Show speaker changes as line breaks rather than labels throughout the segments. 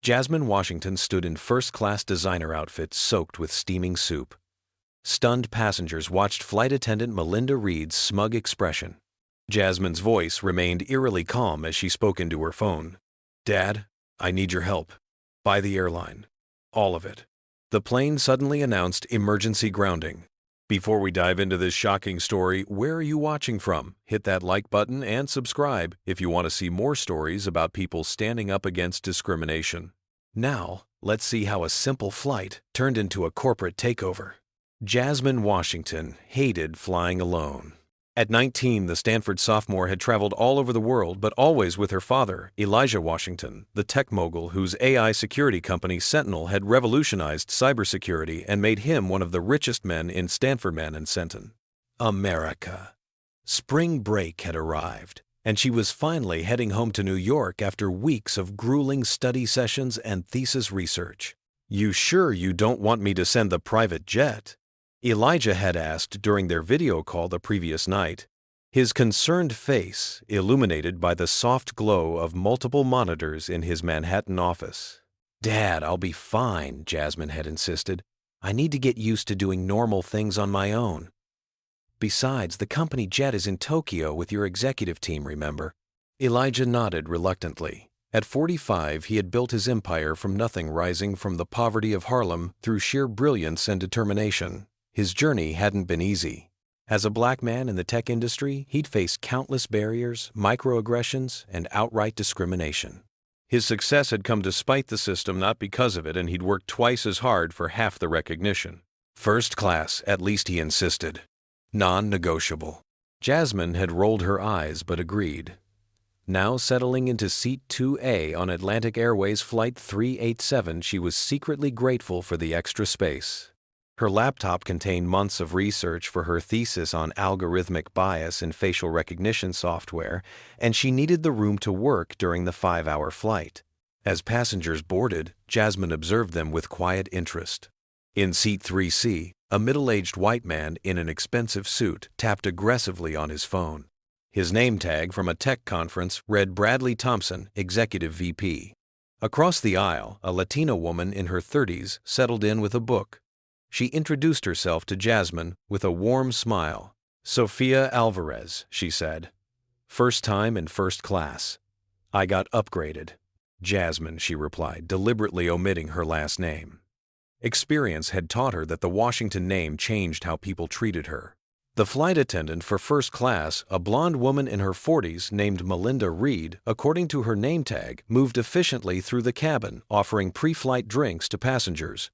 Jasmine Washington stood in first-class designer outfit soaked with steaming soup. Stunned passengers watched flight attendant Melinda Reed's smug expression. Jasmine's voice remained eerily calm as she spoke into her phone. "Dad, I need your help. Buy the airline. All of it." The plane suddenly announced emergency grounding. Before we dive into this shocking story, where are you watching from? Hit that like button and subscribe if you want to see more stories about people standing up against discrimination. Now, let's see how a simple flight turned into a corporate takeover. Jasmine Washington hated flying alone. At 19, the Stanford sophomore had traveled all over the world, but always with her father, Elijah Washington, the tech mogul whose AI security company Sentinel had revolutionized cybersecurity and made him one of the richest men in Stanford Centon. America. Spring break had arrived, and she was finally heading home to New York after weeks of grueling study sessions and thesis research. "You sure you don't want me to send the private jet?" Elijah had asked during their video call the previous night, his concerned face illuminated by the soft glow of multiple monitors in his Manhattan office. "Dad, I'll be fine," Jasmine had insisted. "I need to get used to doing normal things on my own. Besides, the company jet is in Tokyo with your executive team, remember?" Elijah nodded reluctantly. At 45, he had built his empire from nothing, rising from the poverty of Harlem through sheer brilliance and determination. His journey hadn't been easy. As a black man in the tech industry, he'd faced countless barriers, microaggressions, and outright discrimination. His success had come despite the system, not because of it, and he'd worked twice as hard for half the recognition. First class, at least, he insisted. Non-negotiable. Jasmine had rolled her eyes but agreed. Now settling into Seat 2A on Atlantic Airways Flight 387, she was secretly grateful for the extra space. Her laptop contained months of research for her thesis on algorithmic bias in facial recognition software, and she needed the room to work during the 5-hour flight. As passengers boarded, Jasmine observed them with quiet interest. In Seat 3C, a middle-aged white man in an expensive suit tapped aggressively on his phone. His name tag from a tech conference read Bradley Thompson, Executive VP. Across the aisle, a Latina woman in her 30s settled in with a book. She introduced herself to Jasmine with a warm smile. "Sofia Alvarez," she said. "First time in first class. I got upgraded." "Jasmine," she replied, deliberately omitting her last name. Experience had taught her that the Washington name changed how people treated her. The flight attendant for first class, a blonde woman in her 40s named Melinda Reed, according to her name tag, moved efficiently through the cabin, offering pre-flight drinks to passengers.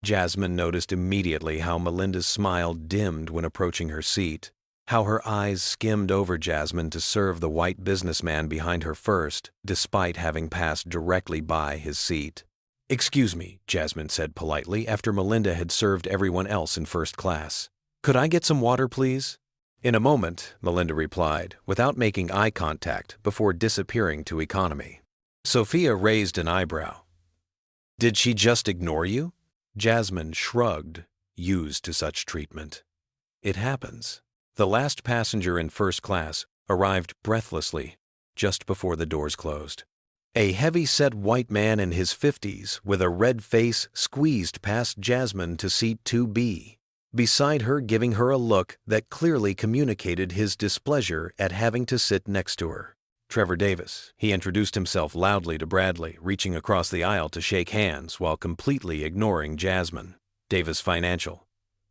Jasmine noticed immediately how Melinda's smile dimmed when approaching her seat, how her eyes skimmed over Jasmine to serve the white businessman behind her first, despite having passed directly by his seat. "Excuse me," Jasmine said politely after Melinda had served everyone else in first class. "Could I get some water, please?" "In a moment," Melinda replied, without making eye contact before disappearing to economy. Sophia raised an eyebrow. "Did she just ignore you?" Jasmine shrugged, used to such treatment. "It happens." The last passenger in first class arrived breathlessly just before the doors closed. A heavy-set white man in his 50s with a red face squeezed past Jasmine to Seat 2B, beside her, giving her a look that clearly communicated his displeasure at having to sit next to her. "Trevor Davis," he introduced himself loudly to Bradley, reaching across the aisle to shake hands while completely ignoring Jasmine. "Davis Financial.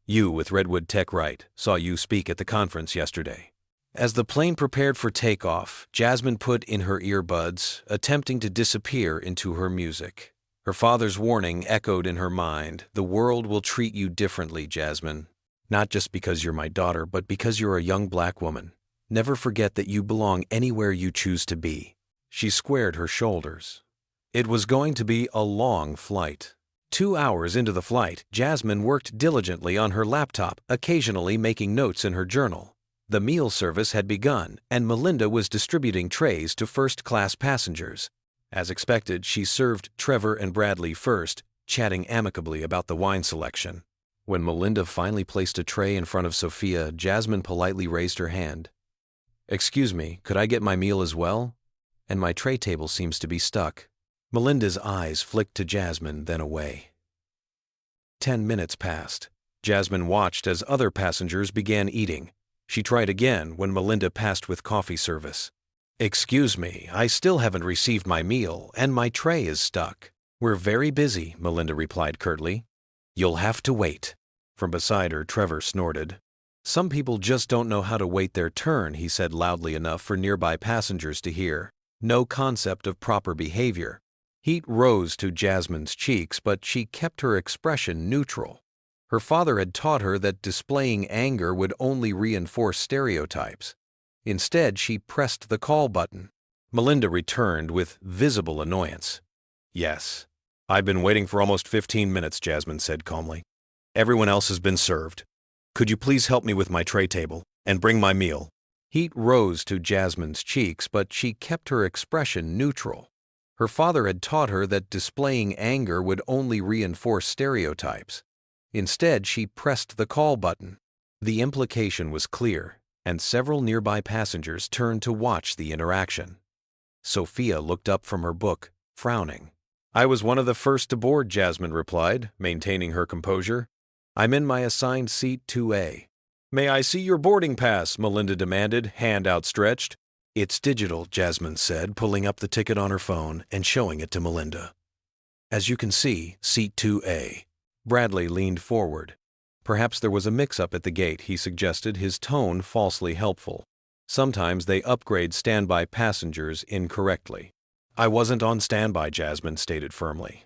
You with Redwood Tech Right, saw you speak at the conference yesterday." As the plane prepared for takeoff, Jasmine put in her earbuds, attempting to disappear into her music. Her father's warning echoed in her mind. "The world will treat you differently, Jasmine. Not just because you're my daughter, but because you're a young black woman. Never forget that you belong anywhere you choose to be." She squared her shoulders. It was going to be a long flight. 2 hours into the flight, Jasmine worked diligently on her laptop, occasionally making notes in her journal. The meal service had begun, and Melinda was distributing trays to first-class passengers. As expected, she served Trevor and Bradley first, chatting amicably about the wine selection. When Melinda finally placed a tray in front of Sophia, Jasmine politely raised her hand. "Excuse me, could I get my meal as well? And my tray table seems to be stuck." Melinda's eyes flicked to Jasmine, then away. 10 minutes passed. Jasmine watched as other passengers began eating. She tried again when Melinda passed with coffee service. "Excuse me, I still haven't received my meal, and my tray is stuck." "We're very busy," Melinda replied curtly. "You'll have to wait." From beside her, Trevor snorted. "Some people just don't know how to wait their turn," he said loudly enough for nearby passengers to hear. No concept of proper behavior. Heat rose to Jasmine's cheeks, but she kept her expression neutral. Her father had taught her that displaying anger would only reinforce stereotypes. Instead, she pressed the call button. Melinda returned with visible annoyance. "Yes. I've been waiting for almost 15 minutes, Jasmine said calmly. "Everyone else has been served. Could you please help me with my tray table and bring my meal?" Heat rose to Jasmine's cheeks, but she kept her expression neutral. Her father had taught her that displaying anger would only reinforce stereotypes. Instead, she pressed the call button. The implication was clear, and several nearby passengers turned to watch the interaction. Sophia looked up from her book, frowning. "I was one of the first to board," Jasmine replied, maintaining her composure. "I'm in my assigned seat 2A. "May I see your boarding pass?" Melinda demanded, hand outstretched. "It's digital," Jasmine said, pulling up the ticket on her phone and showing it to Melinda. "As you can see, seat 2A. Bradley leaned forward. Perhaps there was a mix-up at the gate, he suggested, his tone falsely helpful. Sometimes they upgrade standby passengers incorrectly. "I wasn't on standby," Jasmine stated firmly.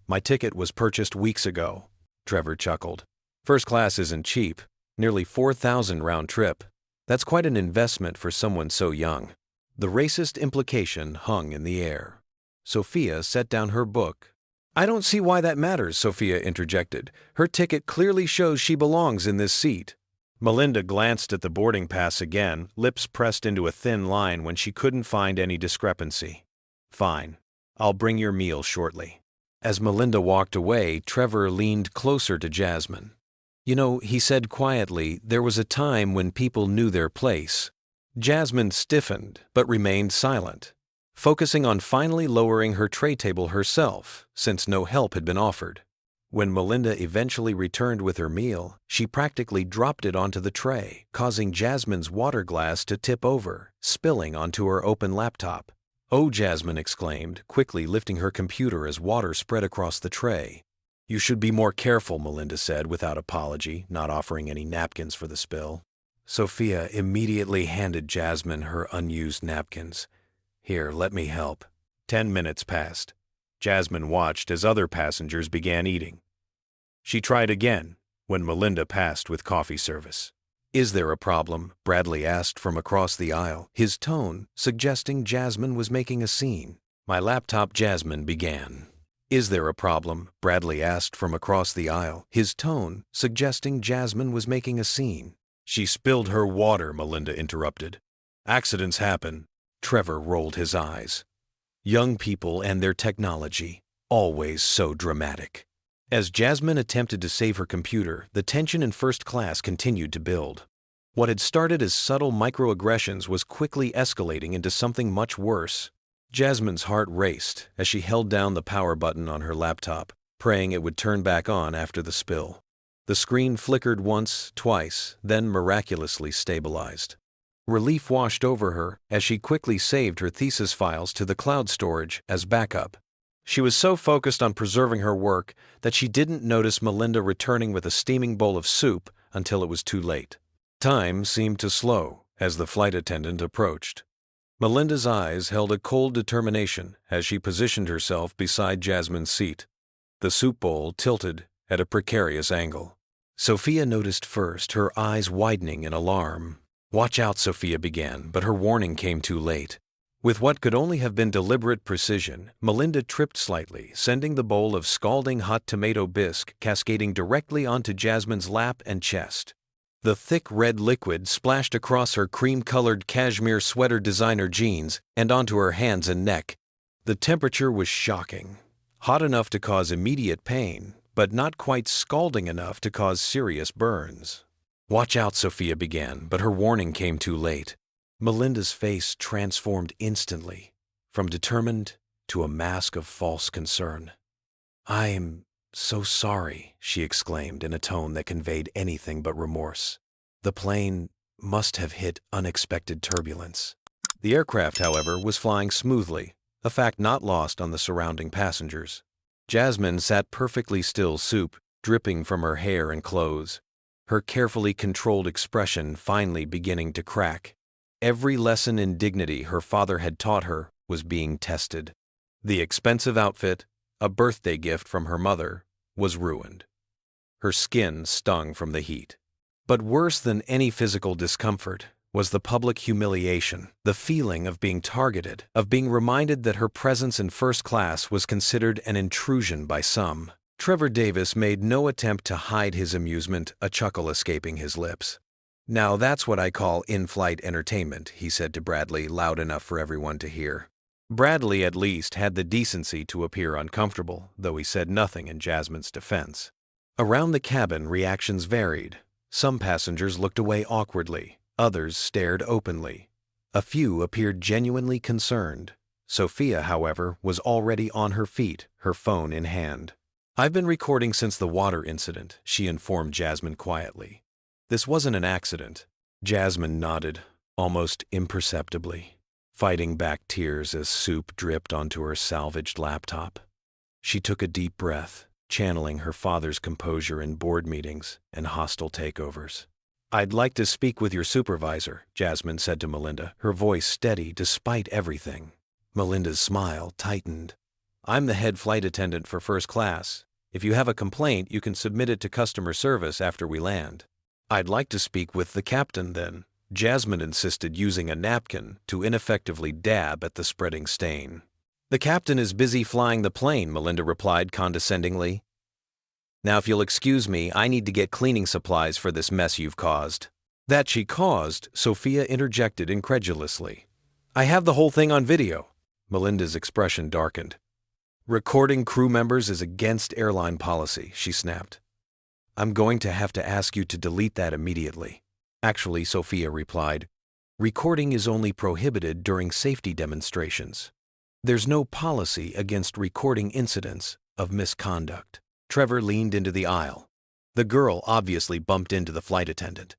"My ticket was purchased weeks ago." Trevor chuckled. "First class isn't cheap. Nearly 4,000 round trip. That's quite an investment for someone so young." The racist implication hung in the air. Sophia set down her book. "I don't see why that matters," Sophia interjected. "Her ticket clearly shows she belongs in this seat." Melinda glanced at the boarding pass again, lips pressed into a thin line when she couldn't find any discrepancy. "Fine. I'll bring your meal shortly." As Melinda walked away, Trevor leaned closer to Jasmine. "You know," he said quietly, "there was a time when people knew their place." Jasmine stiffened, but remained silent, focusing on finally lowering her tray table herself, since no help had been offered. When Melinda eventually returned with her meal, she practically dropped it onto the tray, causing Jasmine's water glass to tip over, spilling onto her open laptop. "Oh," Jasmine exclaimed, quickly lifting her computer as water spread across the tray. "You should be more careful," Melinda said without apology, not offering any napkins for the spill. Sophia immediately handed Jasmine her unused napkins. "Here, let me help." 10 minutes passed. Jasmine watched as other passengers began eating. She tried again when Melinda passed with coffee service. "Is there a problem?" Bradley asked from across the aisle, his tone suggesting Jasmine was making a scene. "My laptop," Jasmine began. "Is there a problem?" Bradley asked from across the aisle, his tone suggesting Jasmine was making a scene. "She spilled her water," Melinda interrupted. "Accidents happen." Trevor rolled his eyes. Young people and their technology, always so dramatic. As Jasmine attempted to save her computer, the tension in first class continued to build. What had started as subtle microaggressions was quickly escalating into something much worse. Jasmine's heart raced as she held down the power button on her laptop, praying it would turn back on after the spill. The screen flickered once, twice, then miraculously stabilized. Relief washed over her as she quickly saved her thesis files to the cloud storage as backup. She was so focused on preserving her work that she didn't notice Melinda returning with a steaming bowl of soup until it was too late. Time seemed to slow as the flight attendant approached. Melinda's eyes held a cold determination as she positioned herself beside Jasmine's seat. The soup bowl tilted at a precarious angle. Sophia noticed first, her eyes widening in alarm. "Watch out," Sophia began, but her warning came too late. With what could only have been deliberate precision, Melinda tripped slightly, sending the bowl of scalding hot tomato bisque cascading directly onto Jasmine's lap and chest. The thick red liquid splashed across her cream-colored cashmere sweater designer jeans and onto her hands and neck. The temperature was shocking. Hot enough to cause immediate pain, but not quite scalding enough to cause serious burns. "Watch out," Sophia began, but her warning came too late. Melinda's face transformed instantly, from determined to a mask of false concern. "I'm so sorry," she exclaimed in a tone that conveyed anything but remorse. "The plane must have hit unexpected turbulence." The aircraft, however, was flying smoothly, a fact not lost on the surrounding passengers. Jasmine sat perfectly still, soup dripping from her hair and clothes, her carefully controlled expression finally beginning to crack. Every lesson in dignity her father had taught her was being tested. The expensive outfit, a birthday gift from her mother, was ruined. Her skin stung from the heat. But worse than any physical discomfort was the public humiliation, the feeling of being targeted, of being reminded that her presence in first class was considered an intrusion by some. Trevor Davis made no attempt to hide his amusement, a chuckle escaping his lips. "Now that's what I call in-flight entertainment," he said to Bradley, loud enough for everyone to hear. Bradley at least had the decency to appear uncomfortable, though he said nothing in Jasmine's defense. Around the cabin, reactions varied. Some passengers looked away awkwardly, others stared openly. A few appeared genuinely concerned. Sophia, however, was already on her feet, her phone in hand. "I've been recording since the water incident," she informed Jasmine quietly. "This wasn't an accident." Jasmine nodded, almost imperceptibly, fighting back tears as soup dripped onto her salvaged laptop. She took a deep breath, channeling her father's composure in board meetings and hostile takeovers. "I'd like to speak with your supervisor," Jasmine said to Melinda, her voice steady despite everything. Melinda's smile tightened. "I'm the head flight attendant for first class. If you have a complaint, you can submit it to customer service after we land." "I'd like to speak with the captain, then," Jasmine insisted, using a napkin to ineffectively dab at the spreading stain. "The captain is busy flying the plane," Melinda replied condescendingly. "Now, if you'll excuse me, I need to get cleaning supplies for this mess you've caused." That she caused, Sophia interjected incredulously. "I have the whole thing on video." Melinda's expression darkened. "Recording crew members is against airline policy," she snapped. "I'm going to have to ask you to delete that immediately." "Actually," Sophia replied, "recording is only prohibited during safety demonstrations. There's no policy against recording incidents of misconduct." Trevor leaned into the aisle. The girl obviously bumped into the flight attendant.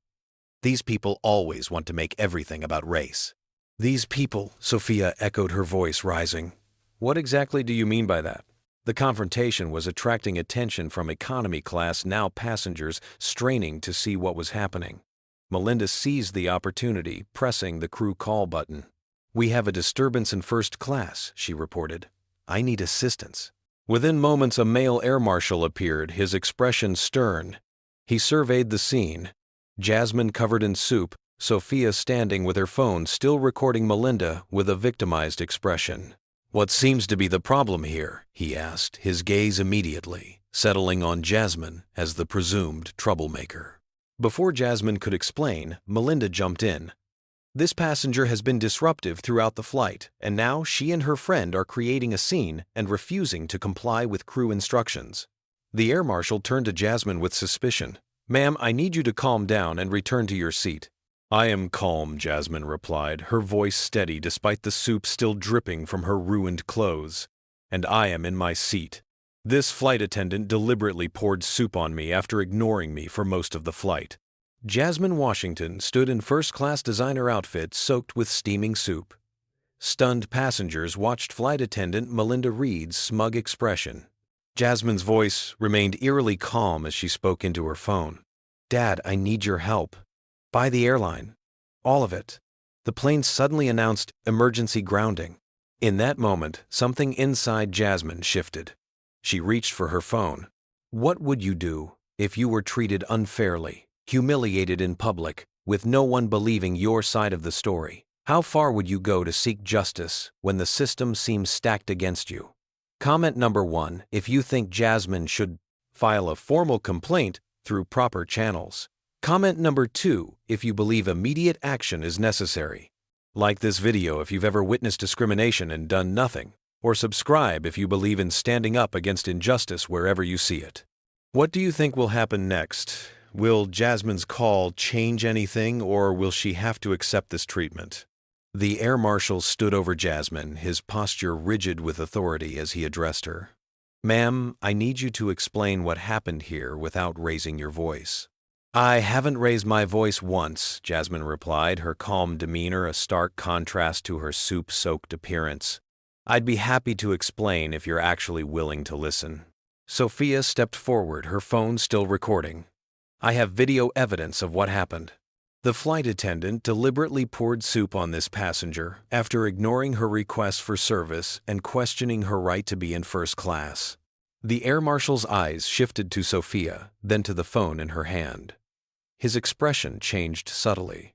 "These people always want to make everything about race." "These people," Sophia echoed, her voice rising. "What exactly do you mean by that?" The confrontation was attracting attention from economy class now passengers straining to see what was happening. Melinda seized the opportunity, pressing the crew call button. "We have a disturbance in first class," she reported. "I need assistance." Within moments, a male air marshal appeared, his expression stern. He surveyed the scene. Jasmine covered in soup, Sophia standing with her phone still recording Melinda with a victimized expression. "What seems to be the problem here?" he asked, his gaze immediately settling on Jasmine as the presumed troublemaker. Before Jasmine could explain, Melinda jumped in. "This passenger has been disruptive throughout the flight, and now she and her friend are creating a scene and refusing to comply with crew instructions." The air marshal turned to Jasmine with suspicion. "Ma'am, I need you to calm down and return to your seat." "I am calm," Jasmine replied, her voice steady despite the soup still dripping from her ruined clothes. "And I am in my seat. This flight attendant deliberately poured soup on me after ignoring me for most of the flight." Jasmine Washington stood in first-class designer outfit soaked with steaming soup. Stunned passengers watched flight attendant Melinda Reed's smug expression. Jasmine's voice remained eerily calm as she spoke into her phone. "Dad, I need your help. Buy the airline. All of it." The plane suddenly announced emergency grounding. In that moment, something inside Jasmine shifted. She reached for her phone. What would you do if you were treated unfairly, humiliated in public, with no one believing your side of the story? How far would you go to seek justice when the system seems stacked against you? Comment number 1 if you think Jasmine should file a formal complaint through proper channels. Comment number 2 if you believe immediate action is necessary. Like this video if you've ever witnessed discrimination and done nothing, or subscribe if you believe in standing up against injustice wherever you see it. What do you think will happen next? Will Jasmine's call change anything, or will she have to accept this treatment? The air marshal stood over Jasmine, his posture rigid with authority as he addressed her. "Ma'am, I need you to explain what happened here without raising your voice." "I haven't raised my voice once," Jasmine replied, her calm demeanor a stark contrast to her soup-soaked appearance. "I'd be happy to explain if you're actually willing to listen." Sophia stepped forward, her phone still recording. "I have video evidence of what happened." The flight attendant deliberately poured soup on this passenger after ignoring her request for service and questioning her right to be in first class. The air marshal's eyes shifted to Sophia, then to the phone in her hand. His expression changed subtly.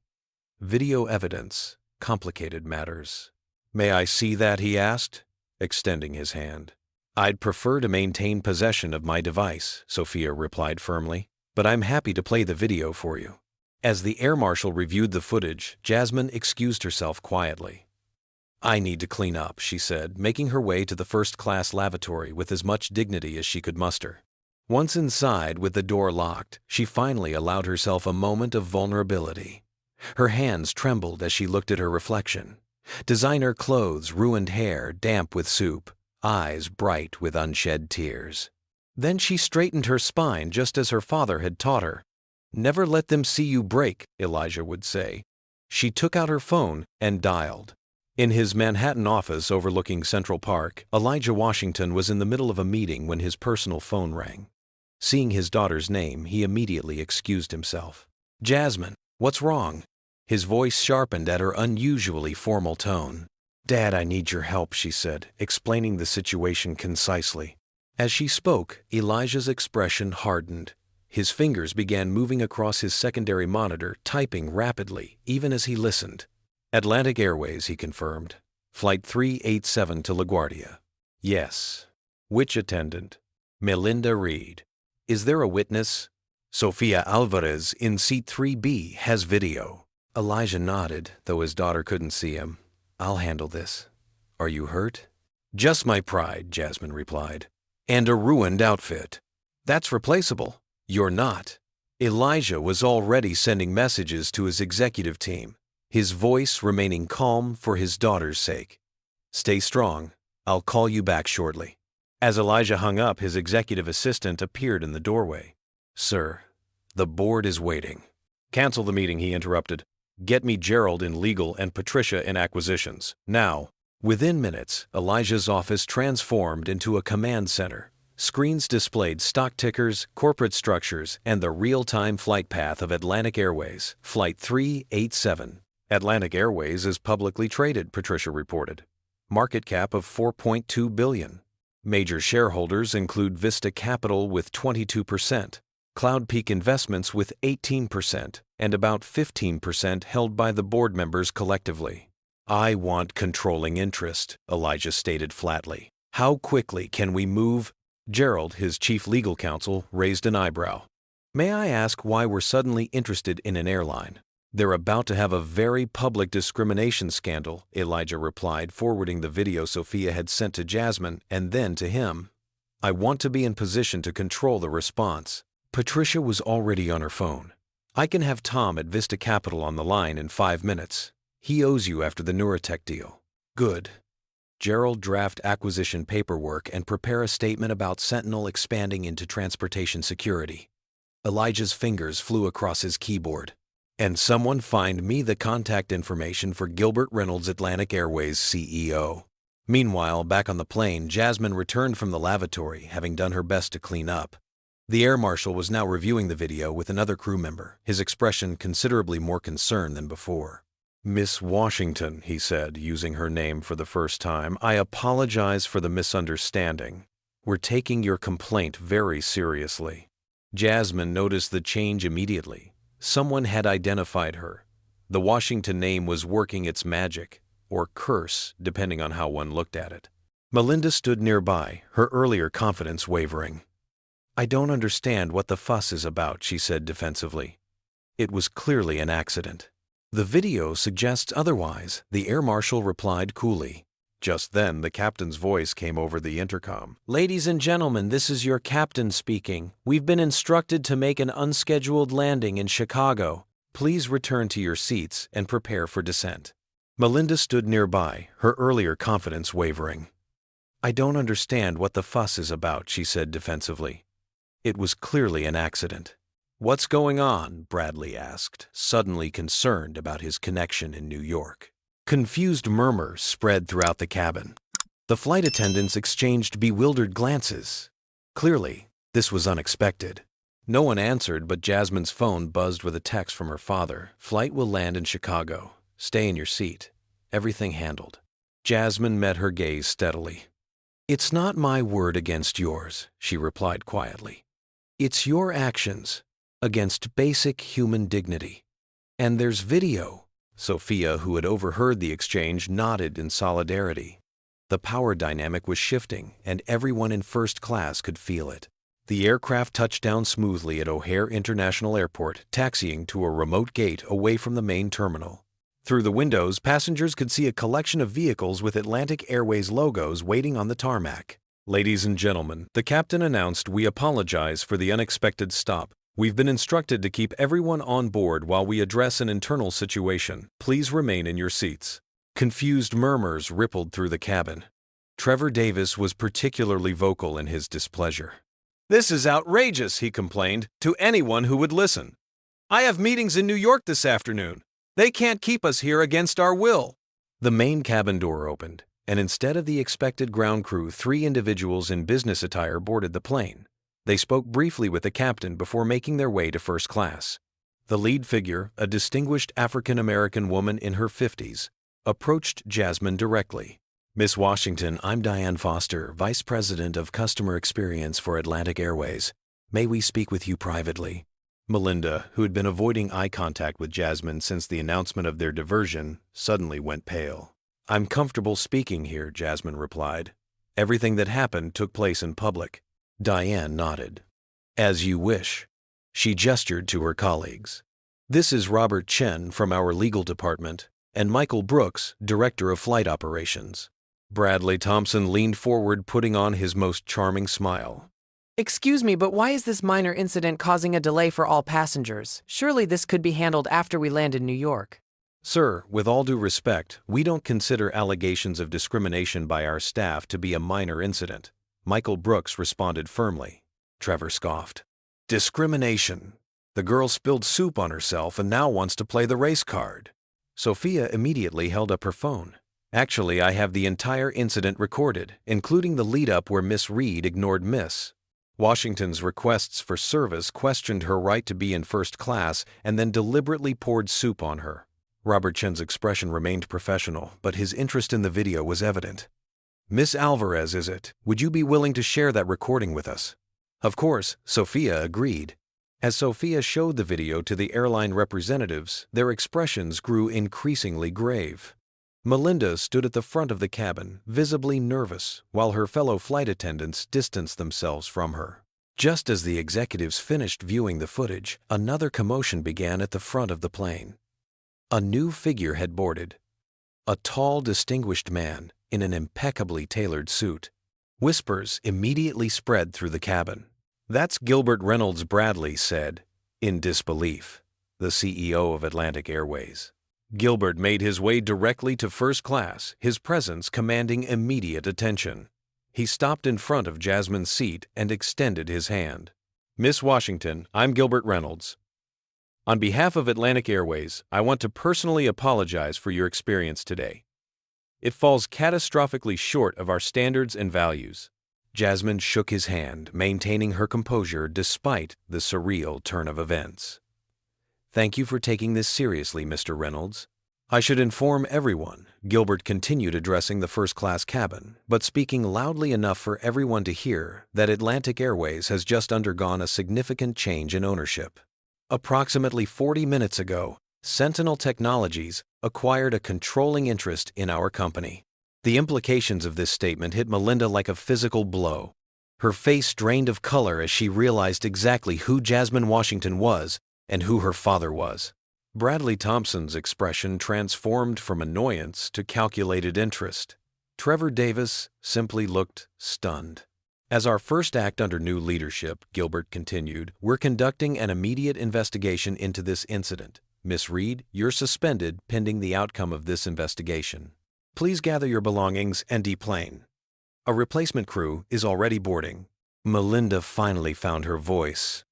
"Video evidence, complicated matters." "May I see that?" he asked, extending his hand. "I'd prefer to maintain possession of my device," Sophia replied firmly, "but I'm happy to play the video for you." As the air marshal reviewed the footage, Jasmine excused herself quietly. "I need to clean up," she said, making her way to the first-class lavatory with as much dignity as she could muster. Once inside, with the door locked, she finally allowed herself a moment of vulnerability. Her hands trembled as she looked at her reflection. Designer clothes, ruined hair, damp with soup, eyes bright with unshed tears. Then she straightened her spine just as her father had taught her. "Never let them see you break," Elijah would say. She took out her phone and dialed. In his Manhattan office overlooking Central Park, Elijah Washington was in the middle of a meeting when his personal phone rang. Seeing his daughter's name, he immediately excused himself. "Jasmine, what's wrong?" His voice sharpened at her unusually formal tone. "Dad, I need your help," she said, explaining the situation concisely. As she spoke, Elijah's expression hardened. His fingers began moving across his secondary monitor, typing rapidly, even as he listened. "Atlantic Airways," he confirmed. "Flight 387 to LaGuardia." "Yes." "Which attendant?" "Melinda Reed." "Is there a witness?" "Sofia Alvarez in seat 3B has video." Elijah nodded, though his daughter couldn't see him. "I'll handle this. Are you hurt?" "Just my pride," Jasmine replied. "And a ruined outfit." "That's replaceable." "You're not." Elijah was already sending messages to his executive team, his voice remaining calm for his daughter's sake. "Stay strong. I'll call you back shortly." As Elijah hung up, his executive assistant appeared in the doorway. "Sir, the board is waiting." "Cancel the meeting," he interrupted. "Get me Gerald in legal and Patricia in acquisitions. Now." Within minutes, Elijah's office transformed into a command center. Screens displayed stock tickers, corporate structures, and the real-time flight path of Atlantic Airways, Flight 387. "Atlantic Airways is publicly traded," Patricia reported. "Market cap of $4.2 billion. Major shareholders include Vista Capital with 22%, Cloud Peak Investments with 18%, and about 15% held by the board members collectively." "I want controlling interest," Elijah stated flatly. "How quickly can we move?" Gerald, his chief legal counsel, raised an eyebrow. "May I ask why we're suddenly interested in an airline?" "They're about to have a very public discrimination scandal," Elijah replied, forwarding the video Sophia had sent to Jasmine and then to him. "I want to be in position to control the response." Patricia was already on her phone. "I can have Tom at Vista Capital on the line in 5 minutes. He owes you after the Neuratech deal." "Good." Gerald, draft acquisition paperwork and prepare a statement about Sentinel expanding into transportation security. Elijah's fingers flew across his keyboard. "And someone find me the contact information for Gilbert Reynolds, Atlantic Airways CEO." Meanwhile, back on the plane, Jasmine returned from the lavatory, having done her best to clean up. The air marshal was now reviewing the video with another crew member, his expression considerably more concerned than before. "Miss Washington," he said, using her name for the first time, "I apologize for the misunderstanding. We're taking your complaint very seriously." Jasmine noticed the change immediately. Someone had identified her. The Washington name was working its magic, or curse, depending on how one looked at it. Melinda stood nearby, her earlier confidence wavering. "I don't understand what the fuss is about," she said defensively. "It was clearly an accident." "The video suggests otherwise," the air marshal replied coolly. Just then, the captain's voice came over the intercom. "Ladies and gentlemen, this is your captain speaking. We've been instructed to make an unscheduled landing in Chicago. Please return to your seats and prepare for descent." Melinda stood nearby, her earlier confidence wavering. "I don't understand what the fuss is about," she said defensively. "It was clearly an accident." "What's going on?" Bradley asked, suddenly concerned about his connection in New York. Confused murmurs spread throughout the cabin. The flight attendants exchanged bewildered glances. Clearly, this was unexpected. No one answered, but Jasmine's phone buzzed with a text from her father. "Flight will land in Chicago. Stay in your seat. Everything handled." Jasmine met her gaze steadily. "It's not my word against yours," she replied quietly. "It's your actions against basic human dignity. And there's video." Sophia, who had overheard the exchange, nodded in solidarity. The power dynamic was shifting, and everyone in first class could feel it. The aircraft touched down smoothly at O'Hare International Airport, taxiing to a remote gate away from the main terminal. Through the windows, passengers could see a collection of vehicles with Atlantic Airways logos waiting on the tarmac. "Ladies and gentlemen," the captain announced, "we apologize for the unexpected stop. We've been instructed to keep everyone on board while we address an internal situation. Please remain in your seats." Confused murmurs rippled through the cabin. Trevor Davis was particularly vocal in his displeasure. "This is outrageous," he complained, "to anyone who would listen. I have meetings in New York this afternoon. They can't keep us here against our will." The main cabin door opened, and instead of the expected ground crew, 3 individuals in business attire boarded the plane. They spoke briefly with the captain before making their way to first class. The lead figure, a distinguished African-American woman in her 50s, approached Jasmine directly. "Miss Washington, I'm Diane Foster, Vice President of Customer Experience for Atlantic Airways. May we speak with you privately?" Melinda, who had been avoiding eye contact with Jasmine since the announcement of their diversion, suddenly went pale. "I'm comfortable speaking here," Jasmine replied. "Everything that happened took place in public." Diane nodded. "As you wish." She gestured to her colleagues. "This is Robert Chen from our legal department, and Michael Brooks, Director of Flight Operations." Bradley Thompson leaned forward, putting on his most charming smile.
"Excuse me, but why is this minor incident causing a delay for all passengers? Surely this could be handled after we land in New York."
"Sir, with all due respect, we don't consider allegations of discrimination by our staff to be a minor incident," Michael Brooks responded firmly. Trevor scoffed. "Discrimination. The girl spilled soup on herself and now wants to play the race card." Sophia immediately held up her phone. "Actually, I have the entire incident recorded, including the lead-up where Miss Reed ignored Miss Washington's requests for service, questioned her right to be in first class, and then deliberately poured soup on her." Robert Chen's expression remained professional, but his interest in the video was evident. "Miss Alvarez, is it? Would you be willing to share that recording with us?" Of course, Sophia agreed. As Sophia showed the video to the airline representatives, their expressions grew increasingly grave. Melinda stood at the front of the cabin, visibly nervous, while her fellow flight attendants distanced themselves from her. Just as the executives finished viewing the footage, another commotion began at the front of the plane. A new figure had boarded. A tall, distinguished man in an impeccably tailored suit. Whispers immediately spread through the cabin. "That's Gilbert Reynolds," Bradley said, in disbelief, the CEO of Atlantic Airways. Gilbert made his way directly to first class, his presence commanding immediate attention. He stopped in front of Jasmine's seat and extended his hand. "Miss Washington, I'm Gilbert Reynolds. On behalf of Atlantic Airways, I want to personally apologize for your experience today. It falls catastrophically short of our standards and values." Jasmine shook his hand, maintaining her composure despite the surreal turn of events. "Thank you for taking this seriously, Mr. Reynolds. I should inform everyone," Gilbert continued, addressing the first-class cabin, but speaking loudly enough for everyone to hear, that Atlantic Airways has just undergone a significant change in ownership. Approximately 40 minutes ago, Sentinel Technologies acquired a controlling interest in our company. The implications of this statement hit Melinda like a physical blow. Her face drained of color as she realized exactly who Jasmine Washington was and who her father was. Bradley Thompson's expression transformed from annoyance to calculated interest. Trevor Davis simply looked stunned. "As our first act under new leadership," Gilbert continued, "we're conducting an immediate investigation into this incident. Miss Reed, you're suspended pending the outcome of this investigation. Please gather your belongings and deplane. A replacement crew is already boarding. Melinda finally found her voice.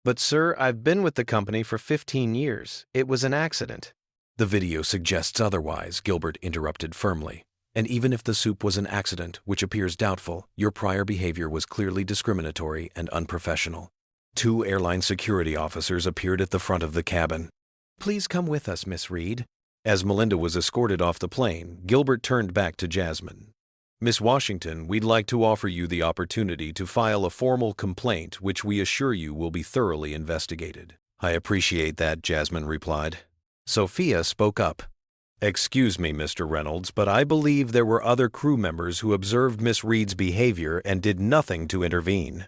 But sir, I've been with the company for 15 years. It was an accident.
The video suggests otherwise, Gilbert interrupted firmly. And even if the soup was an accident, which appears doubtful, your prior behavior was clearly discriminatory and unprofessional. 2 airline security officers appeared at the front of the cabin. Please come with us, Miss Reed. As Melinda was escorted off the plane, Gilbert turned back to Jasmine. Miss Washington, we'd like to offer you the opportunity to file a formal complaint which we assure you will be thoroughly investigated. I appreciate that, Jasmine replied. Sophia spoke up. Excuse me, Mr. Reynolds, but I believe there were other crew members who observed Miss Reed's behavior and did nothing to intervene.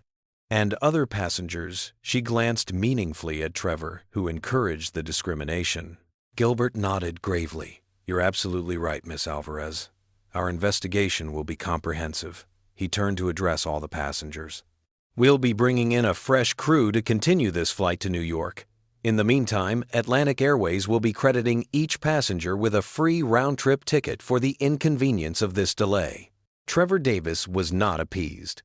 And other passengers, she glanced meaningfully at Trevor, who encouraged the discrimination. Gilbert nodded gravely. You're absolutely right, Miss Alvarez. Our investigation will be comprehensive. He turned to address all the passengers. We'll be bringing in a fresh crew to continue this flight to New York. In the meantime, Atlantic Airways will be crediting each passenger with a free round-trip ticket for the inconvenience of this delay. Trevor Davis was not appeased.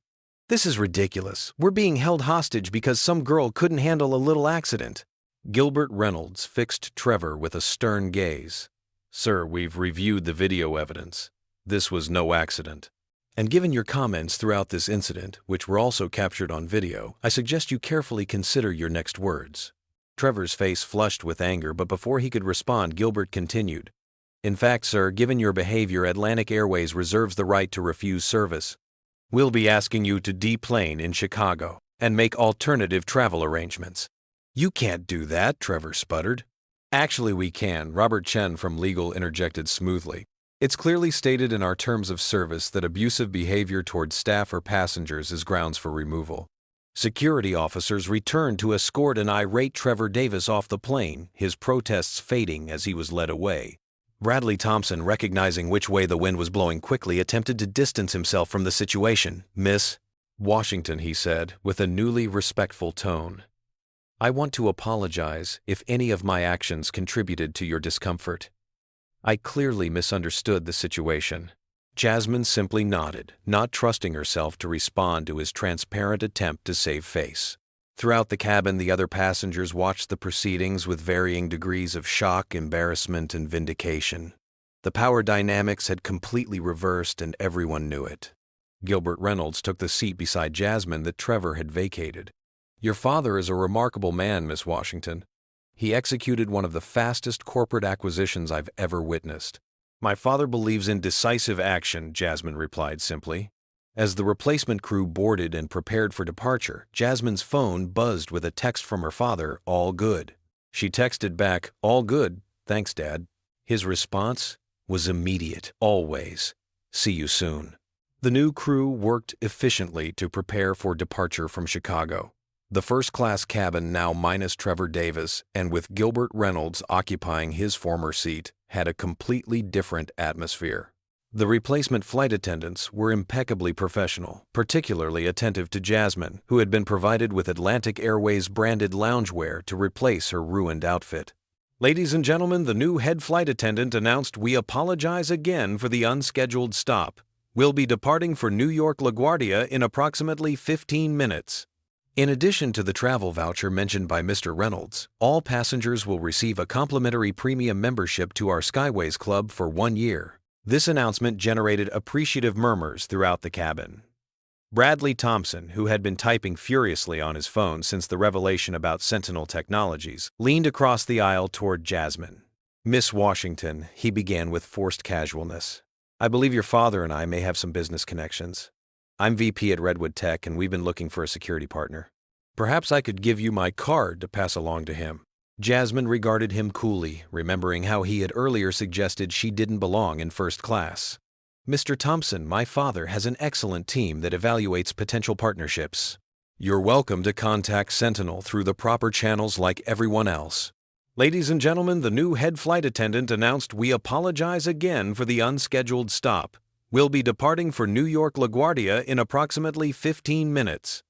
This is ridiculous. We're being held hostage because some girl couldn't handle a little accident. Gilbert Reynolds fixed Trevor with a stern gaze. Sir, we've reviewed the video evidence. This was no accident. And given your comments throughout this incident, which were also captured on video, I suggest you carefully consider your next words. Trevor's face flushed with anger, but before he could respond, Gilbert continued. In fact, sir, given your behavior, Atlantic Airways reserves the right to refuse service. We'll be asking you to deplane in Chicago and make alternative travel arrangements. You can't do that, Trevor sputtered. Actually, we can, Robert Chen from Legal interjected smoothly. It's clearly stated in our terms of service that abusive behavior towards staff or passengers is grounds for removal. Security officers returned to escort an irate Trevor Davis off the plane, his protests fading as he was led away. Bradley Thompson, recognizing which way the wind was blowing quickly, attempted to distance himself from the situation. Miss Washington, he said, with a newly respectful tone. I want to apologize if any of my actions contributed to your discomfort. I clearly misunderstood the situation. Jasmine simply nodded, not trusting herself to respond to his transparent attempt to save face. Throughout the cabin, the other passengers watched the proceedings with varying degrees of shock, embarrassment, and vindication. The power dynamics had completely reversed, and everyone knew it. Gilbert Reynolds took the seat beside Jasmine that Trevor had vacated. Your father is a remarkable man, Miss Washington. He executed one of the fastest corporate acquisitions I've ever witnessed. My father believes in decisive action, Jasmine replied simply. As the replacement crew boarded and prepared for departure, Jasmine's phone buzzed with a text from her father, all good. She texted back, all good, thanks, Dad. His response was immediate, always. See you soon. The new crew worked efficiently to prepare for departure from Chicago. The first-class cabin, now minus Trevor Davis, and with Gilbert Reynolds occupying his former seat, had a completely different atmosphere. The replacement flight attendants were impeccably professional, particularly attentive to Jasmine, who had been provided with Atlantic Airways branded loungewear to replace her ruined outfit. Ladies and gentlemen, the new head flight attendant announced we apologize again for the unscheduled stop. We'll be departing for New York LaGuardia in approximately 15 minutes. In addition to the travel voucher mentioned by Mr. Reynolds, all passengers will receive a complimentary premium membership to our Skyways Club for 1 year. This announcement generated appreciative murmurs throughout the cabin. Bradley Thompson, who had been typing furiously on his phone since the revelation about Sentinel Technologies, leaned across the aisle toward Jasmine. Miss Washington, he began with forced casualness. I believe your father and I may have some business connections. I'm VP at Redwood Tech, and we've been looking for a security partner. Perhaps I could give you my card to pass along to him. Jasmine regarded him coolly, remembering how he had earlier suggested she didn't belong in first class. Mr. Thompson, my father has an excellent team that evaluates potential partnerships. You're welcome to contact Sentinel through the proper channels like everyone else. Ladies and gentlemen, the new head flight attendant announced we apologize again for the unscheduled stop. We'll be departing for New York LaGuardia in approximately 15 minutes.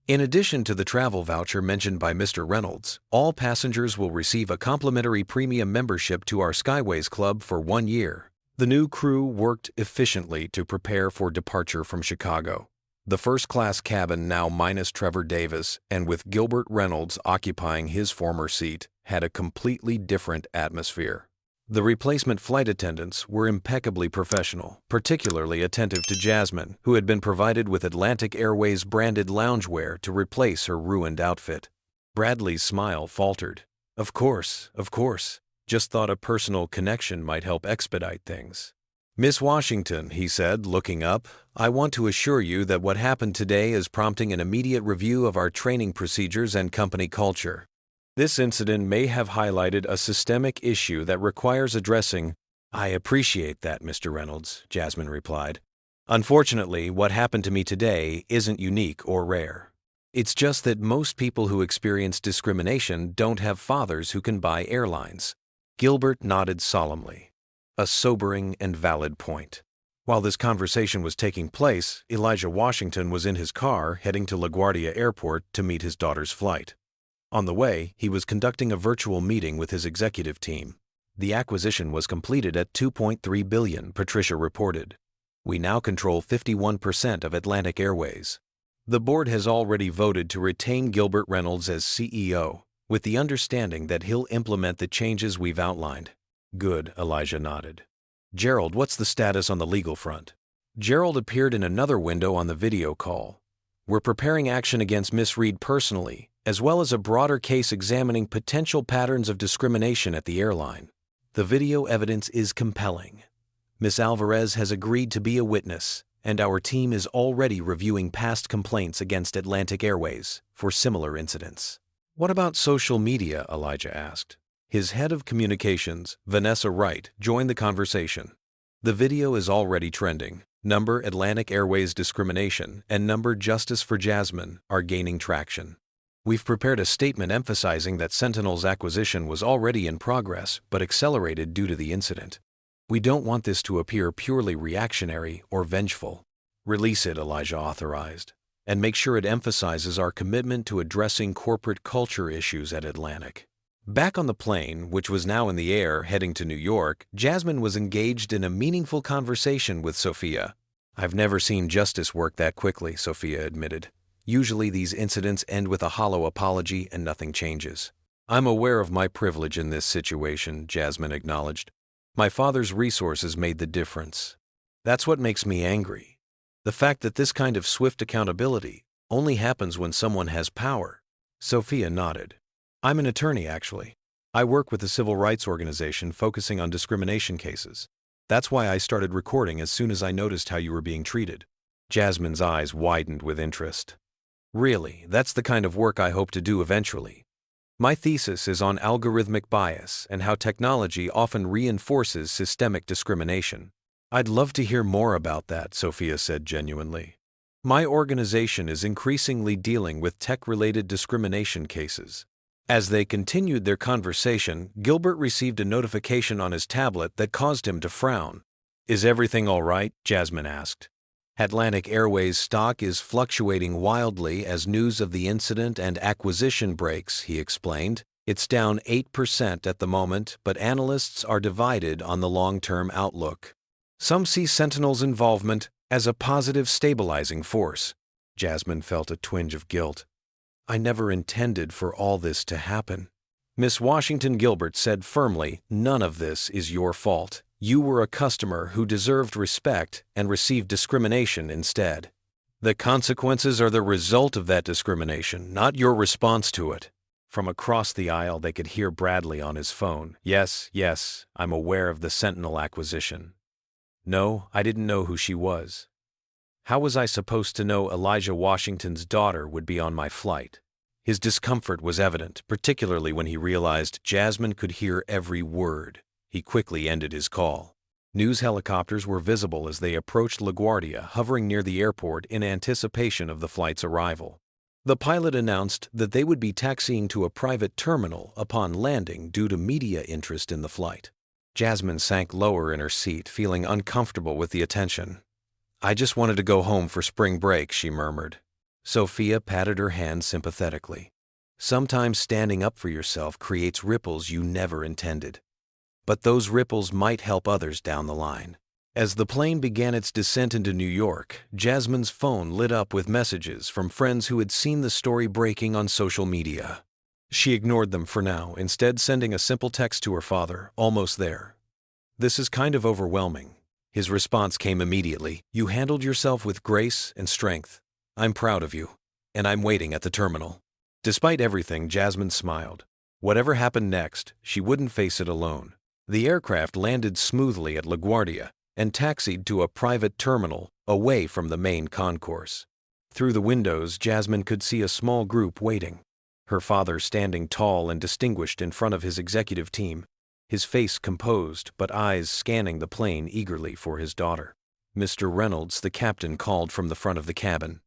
In addition to the travel voucher mentioned by Mr. Reynolds, all passengers will receive a complimentary premium membership to our Skyways Club for 1 year. The new crew worked efficiently to prepare for departure from Chicago. The first-class cabin, now minus Trevor Davis, and with Gilbert Reynolds occupying his former seat, had a completely different atmosphere. The replacement flight attendants were impeccably professional, particularly attentive to Jasmine, who had been provided with Atlantic Airways branded loungewear to replace her ruined outfit. Bradley's smile faltered. Of course. Just thought a personal connection might help expedite things. Miss Washington, he said, looking up, I want to assure you that what happened today is prompting an immediate review of our training procedures and company culture. This incident may have highlighted a systemic issue that requires addressing. I appreciate that, Mr. Reynolds, Jasmine replied. Unfortunately, what happened to me today isn't unique or rare. It's just that most people who experience discrimination don't have fathers who can buy airlines. Gilbert nodded solemnly. A sobering and valid point. While this conversation was taking place, Elijah Washington was in his car heading to LaGuardia Airport to meet his daughter's flight. On the way, he was conducting a virtual meeting with his executive team. The acquisition was completed at $2.3 billion, Patricia reported. We now control 51% of Atlantic Airways. The board has already voted to retain Gilbert Reynolds as CEO, with the understanding that he'll implement the changes we've outlined. Good, Elijah nodded. Gerald, what's the status on the legal front? Gerald appeared in another window on the video call. We're preparing action against Miss Reed personally, as well as a broader case examining potential patterns of discrimination at the airline. The video evidence is compelling. Miss Alvarez has agreed to be a witness, and our team is already reviewing past complaints against Atlantic Airways for similar incidents. What about social media? Elijah asked. His head of communications, Vanessa Wright, joined the conversation. The video is already trending. Number Atlantic Airways discrimination and number Justice for Jasmine are gaining traction. We've prepared a statement emphasizing that Sentinel's acquisition was already in progress but accelerated due to the incident. We don't want this to appear purely reactionary or vengeful. Release it, Elijah authorized, and make sure it emphasizes our commitment to addressing corporate culture issues at Atlantic. Back on the plane, which was now in the air heading to New York, Jasmine was engaged in a meaningful conversation with Sophia. I've never seen justice work that quickly, Sophia admitted. Usually these incidents end with a hollow apology and nothing changes. I'm aware of my privilege in this situation, Jasmine acknowledged. My father's resources made the difference. That's what makes me angry. The fact that this kind of swift accountability only happens when someone has power. Sophia nodded. I'm an attorney, actually. I work with a civil rights organization focusing on discrimination cases. That's why I started recording as soon as I noticed how you were being treated. Jasmine's eyes widened with interest. Really, that's the kind of work I hope to do eventually. My thesis is on algorithmic bias and how technology often reinforces systemic discrimination. I'd love to hear more about that, Sophia said genuinely. My organization is increasingly dealing with tech-related discrimination cases. As they continued their conversation, Gilbert received a notification on his tablet that caused him to frown. Is everything all right? Jasmine asked. Atlantic Airways stock is fluctuating wildly as news of the incident and acquisition breaks, he explained. It's down 8% at the moment, but analysts are divided on the long-term outlook. Some see Sentinel's involvement as a positive stabilizing force. Jasmine felt a twinge of guilt. I never intended for all this to happen. Miss Washington, Gilbert said firmly, none of this is your fault. You were a customer who deserved respect and received discrimination instead. The consequences are the result of that discrimination, not your response to it. From across the aisle, they could hear Bradley on his phone. Yes, I'm aware of the Sentinel acquisition. No, I didn't know who she was. How was I supposed to know Elijah Washington's daughter would be on my flight? His discomfort was evident, particularly when he realized Jasmine could hear every word. He quickly ended his call. News helicopters were visible as they approached LaGuardia, hovering near the airport in anticipation of the flight's arrival. The pilot announced that they would be taxiing to a private terminal upon landing due to media interest in the flight. Jasmine sank lower in her seat, feeling uncomfortable with the attention. I just wanted to go home for spring break, she murmured. Sophia patted her hand sympathetically. Sometimes standing up for yourself creates ripples you never intended. But those ripples might help others down the line. As the plane began its descent into New York, Jasmine's phone lit up with messages from friends who had seen the story breaking on social media. She ignored them for now, instead sending a simple text to her father, almost there. "This is kind of overwhelming." His response came immediately. "You handled yourself with grace and strength. I'm proud of you. And I'm waiting at the terminal." Despite everything, Jasmine smiled. Whatever happened next, she wouldn't face it alone. The aircraft landed smoothly at LaGuardia and taxied to a private terminal away from the main concourse. Through the windows, Jasmine could see a small group waiting. Her father standing tall and distinguished in front of his executive team, his face composed but eyes scanning the plane eagerly for his daughter. "Mr. Reynolds," the captain called from the front of the cabin.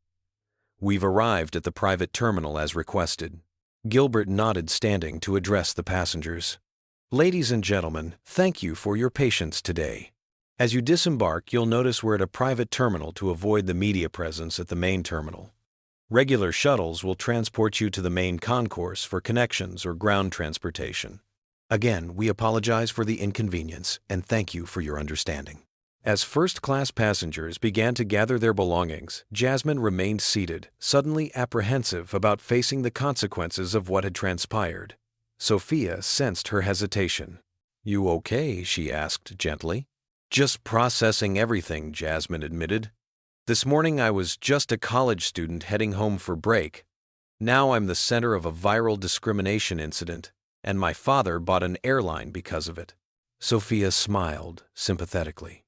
"We've arrived at the private terminal as requested." Gilbert nodded, standing to address the passengers. "Ladies and gentlemen, thank you for your patience today. As you disembark, you'll notice we're at a private terminal to avoid the media presence at the main terminal. Regular shuttles will transport you to the main concourse for connections or ground transportation. Again, we apologize for the inconvenience and thank you for your understanding." As first-class passengers began to gather their belongings, Jasmine remained seated, suddenly apprehensive about facing the consequences of what had transpired. Sophia sensed her hesitation. "You okay?" she asked gently. "Just processing everything," Jasmine admitted. "This morning I was just a college student heading home for break. Now I'm the center of a viral discrimination incident, and my father bought an airline because of it." Sophia smiled sympathetically.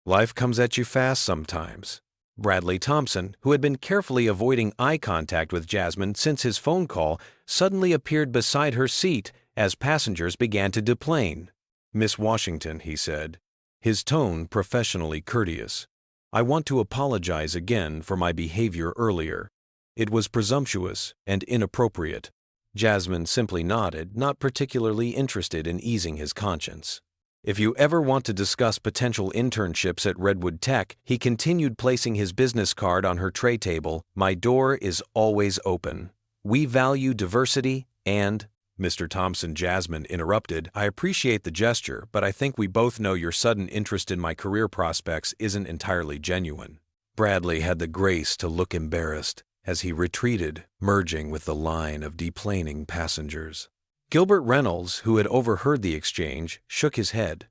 "Life comes at you fast sometimes." Bradley Thompson, who had been carefully avoiding eye contact with Jasmine since his phone call, suddenly appeared beside her seat as passengers began to deplane. "Miss Washington," he said, his tone professionally courteous, "I want to apologize again for my behavior earlier. It was presumptuous and inappropriate." Jasmine simply nodded, not particularly interested in easing his conscience. "If you ever want to discuss potential internships at Redwood Tech," he continued, placing his business card on her tray table, "my door is always open. We value diversity and—" "Mr. Thompson," Jasmine interrupted, "I appreciate the gesture, but I think we both know your sudden interest in my career prospects isn't entirely genuine." Bradley had the grace to look embarrassed as he retreated, merging with the line of deplaning passengers. Gilbert Reynolds, who had overheard the exchange, shook his head.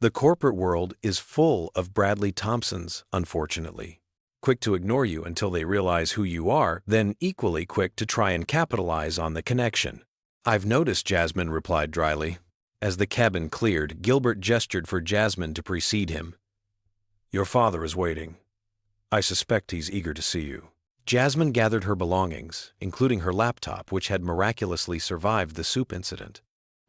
"The corporate world is full of Bradley Thompsons, unfortunately. Quick to ignore you until they realize who you are, then equally quick to try and capitalize on the connection." "I've noticed," Jasmine replied dryly. As the cabin cleared, Gilbert gestured for Jasmine to precede him. "Your father is waiting. I suspect he's eager to see you." Jasmine gathered her belongings, including her laptop, which had miraculously survived the soup incident.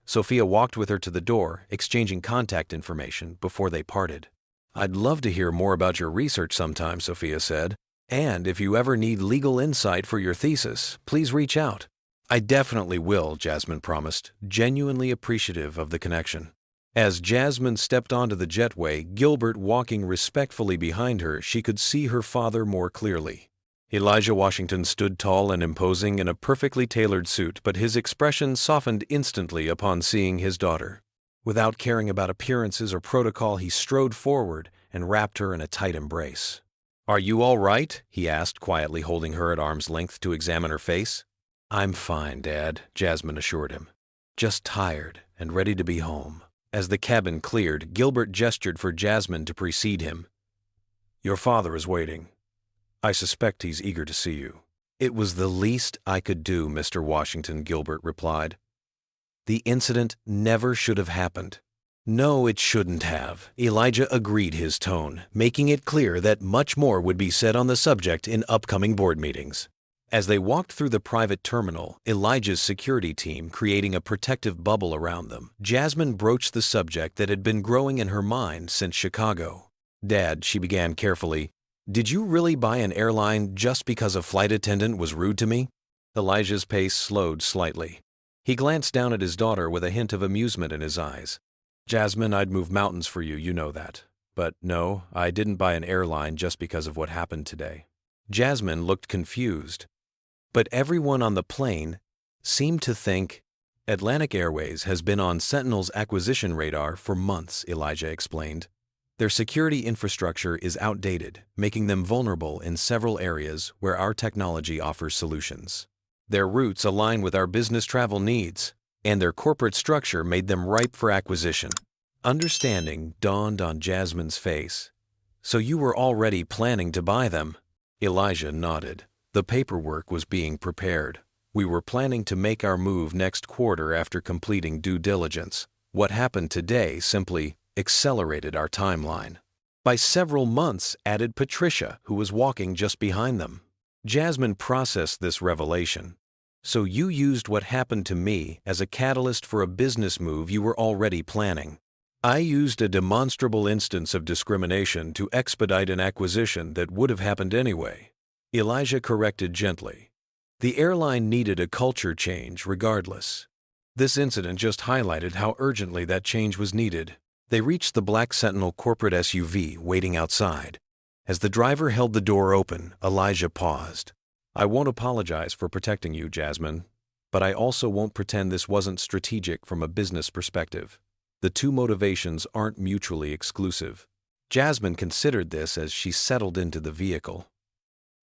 Sophia walked with her to the door, exchanging contact information before they parted. "I'd love to hear more about your research sometime," Sophia said. "And if you ever need legal insight for your thesis, please reach out." "I definitely will," Jasmine promised, genuinely appreciative of the connection. As Jasmine stepped onto the jetway, Gilbert walking respectfully behind her, she could see her father more clearly. Elijah Washington stood tall and imposing in a perfectly tailored suit, but his expression softened instantly upon seeing his daughter. Without caring about appearances or protocol, he strode forward and wrapped her in a tight embrace. "Are you all right?" he asked, quietly holding her at arm's length to examine her face. "I'm fine, Dad," Jasmine assured him. "Just tired and ready to be home." As the cabin cleared, Gilbert gestured for Jasmine to precede him. "Your father is waiting. I suspect he's eager to see you." "It was the least I could do, Mr. Washington," Gilbert replied. "The incident never should have happened." "No, it shouldn't have," Elijah agreed, his tone making it clear that much more would be said on the subject in upcoming board meetings. As they walked through the private terminal, Elijah's security team creating a protective bubble around them, Jasmine broached the subject that had been growing in her mind since Chicago. "Dad," she began carefully, "did you really buy an airline just because a flight attendant was rude to me?" Elijah's pace slowed slightly. He glanced down at his daughter with a hint of amusement in his eyes. "Jasmine, I'd move mountains for you, you know that. But no, I didn't buy an airline just because of what happened today." Jasmine looked confused. But everyone on the plane seemed to think Atlantic Airways has been on Sentinel's acquisition radar for months, Elijah explained. Their security infrastructure is outdated, making them vulnerable in several areas where our technology offers solutions. Their routes align with our business travel needs, and their corporate structure made them ripe for acquisition. Understanding dawned on Jasmine's face. So you were already planning to buy them? Elijah nodded. The paperwork was being prepared. We were planning to make our move next quarter after completing due diligence. What happened today simply accelerated our timeline. By several months, added Patricia, who was walking just behind them. Jasmine processed this revelation. So you used what happened to me as a catalyst for a business move you were already planning. I used a demonstrable instance of discrimination to expedite an acquisition that would have happened anyway. Elijah corrected gently. The airline needed a culture change regardless. This incident just highlighted how urgently that change was needed. They reached the Black Sentinel corporate SUV waiting outside. As the driver held the door open, Elijah paused. I won't apologize for protecting you, Jasmine, but I also won't pretend this wasn't strategic from a business perspective. The two motivations aren't mutually exclusive. Jasmine considered this as she settled into the vehicle.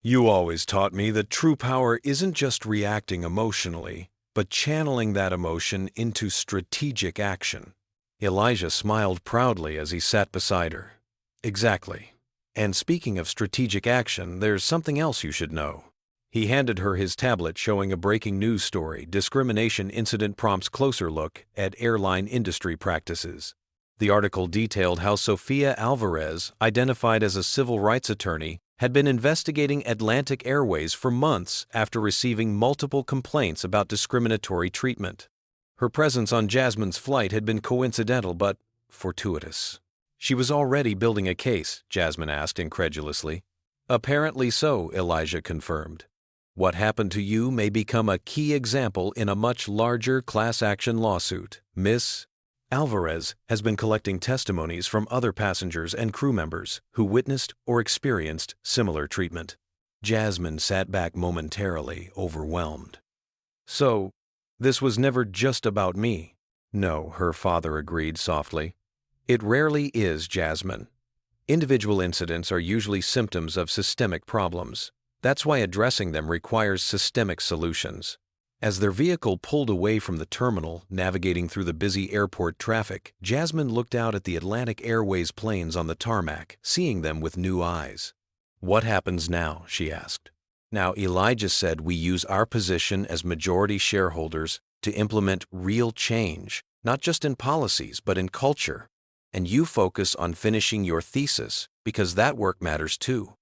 You always taught me that true power isn't just reacting emotionally, but channeling that emotion into strategic action. Elijah smiled proudly as he sat beside her. Exactly. And speaking of strategic action, there's something else you should know. He handed her his tablet showing a breaking news story. Discrimination incident prompts closer look at airline industry practices. The article detailed how Sofia Alvarez, identified as a civil rights attorney, had been investigating Atlantic Airways for months after receiving multiple complaints about discriminatory treatment. Her presence on Jasmine's flight had been coincidental but fortuitous. She was already building a case, Jasmine asked incredulously. Apparently so, Elijah confirmed. What happened to you may become a key example in a much larger class action lawsuit. Miss Alvarez has been collecting testimonies from other passengers and crew members who witnessed or experienced similar treatment. Jasmine sat back momentarily, overwhelmed. So, this was never just about me. No, her father agreed softly. It rarely is, Jasmine. Individual incidents are usually symptoms of systemic problems. That's why addressing them requires systemic solutions. As their vehicle pulled away from the terminal, navigating through the busy airport traffic, Jasmine looked out at the Atlantic Airways planes on the tarmac, seeing them with new eyes. What happens now? She asked. Now, Elijah said we use our position as majority shareholders to implement real change, not just in policies, but in culture. And you focus on finishing your thesis, because that work matters too.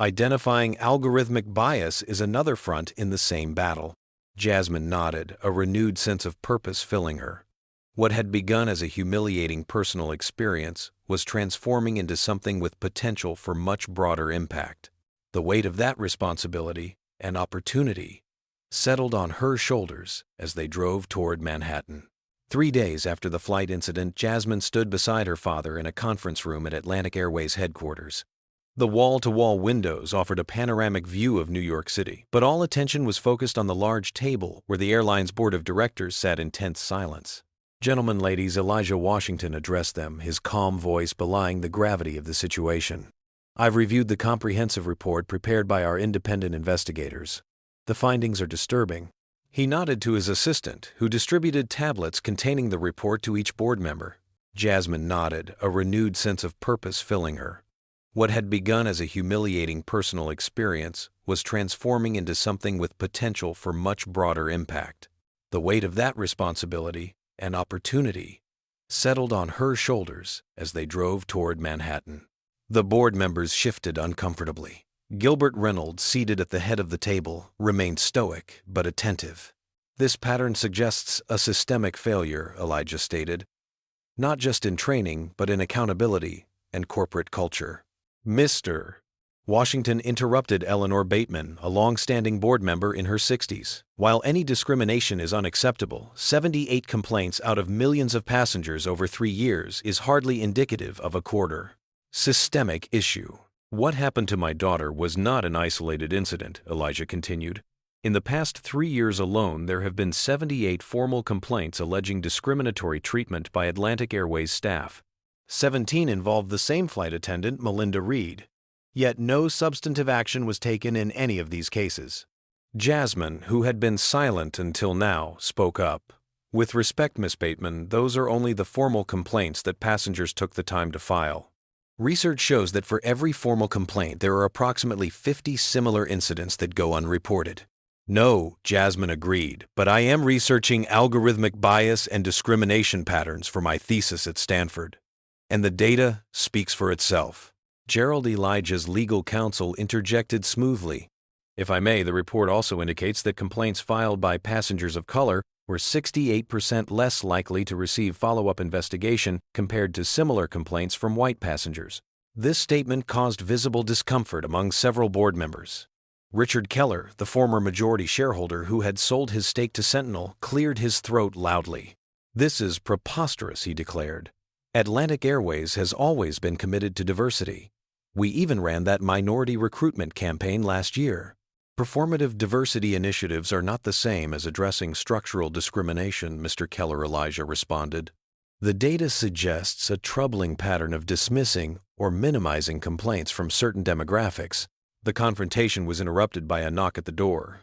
Identifying algorithmic bias is another front in the same battle. Jasmine nodded, a renewed sense of purpose filling her. What had begun as a humiliating personal experience was transforming into something with potential for much broader impact. The weight of that responsibility and opportunity settled on her shoulders as they drove toward Manhattan. 3 days after the flight incident, Jasmine stood beside her father in a conference room at Atlantic Airways headquarters. The wall-to-wall windows offered a panoramic view of New York City, but all attention was focused on the large table where the airline's board of directors sat in tense silence. Gentlemen, ladies, Elijah Washington addressed them, his calm voice belying the gravity of the situation. I've reviewed the comprehensive report prepared by our independent investigators. The findings are disturbing. He nodded to his assistant, who distributed tablets containing the report to each board member. Jasmine nodded, a renewed sense of purpose filling her. What had begun as a humiliating personal experience was transforming into something with potential for much broader impact. The weight of that responsibility and opportunity settled on her shoulders as they drove toward Manhattan. The board members shifted uncomfortably. Gilbert Reynolds, seated at the head of the table, remained stoic but attentive. This pattern suggests a systemic failure, Elijah stated, not just in training but in accountability and corporate culture. Mr. Washington interrupted Eleanor Bateman, a long-standing board member in her 60s. While any discrimination is unacceptable, 78 complaints out of millions of passengers over 3 years is hardly indicative of a quarter. Systemic issue. What happened to my daughter was not an isolated incident, Elijah continued. In the past 3 years alone, there have been 78 formal complaints alleging discriminatory treatment by Atlantic Airways staff. 17 involved the same flight attendant, Melinda Reed. Yet no substantive action was taken in any of these cases. Jasmine, who had been silent until now, spoke up. With respect, Miss Bateman, those are only the formal complaints that passengers took the time to file. Research shows that for every formal complaint, there are approximately 50 similar incidents that go unreported. No, Jasmine agreed, but I am researching algorithmic bias and discrimination patterns for my thesis at Stanford. And the data speaks for itself. Gerald Elijah's legal counsel interjected smoothly. If I may, the report also indicates that complaints filed by passengers of color were 68% less likely to receive follow-up investigation compared to similar complaints from white passengers. This statement caused visible discomfort among several board members. Richard Keller, the former majority shareholder who had sold his stake to Sentinel, cleared his throat loudly. "This is preposterous," he declared. "Atlantic Airways has always been committed to diversity. We even ran that minority recruitment campaign last year. Performative diversity initiatives are not the same as addressing structural discrimination," Mr. Keller Elijah responded. "The data suggests a troubling pattern of dismissing or minimizing complaints from certain demographics." The confrontation was interrupted by a knock at the door.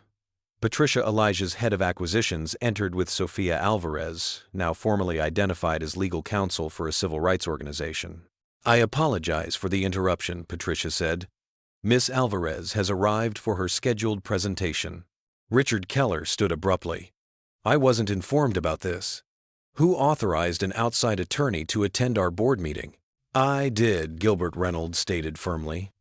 Patricia Elijah's head of acquisitions entered with Sophia Alvarez, now formally identified as legal counsel for a civil rights organization. "I apologize for the interruption," Patricia said. "Miss Alvarez has arrived for her scheduled presentation." Richard Keller stood abruptly. "I wasn't informed about this. Who authorized an outside attorney to attend our board meeting?" "I did," Gilbert Reynolds stated firmly.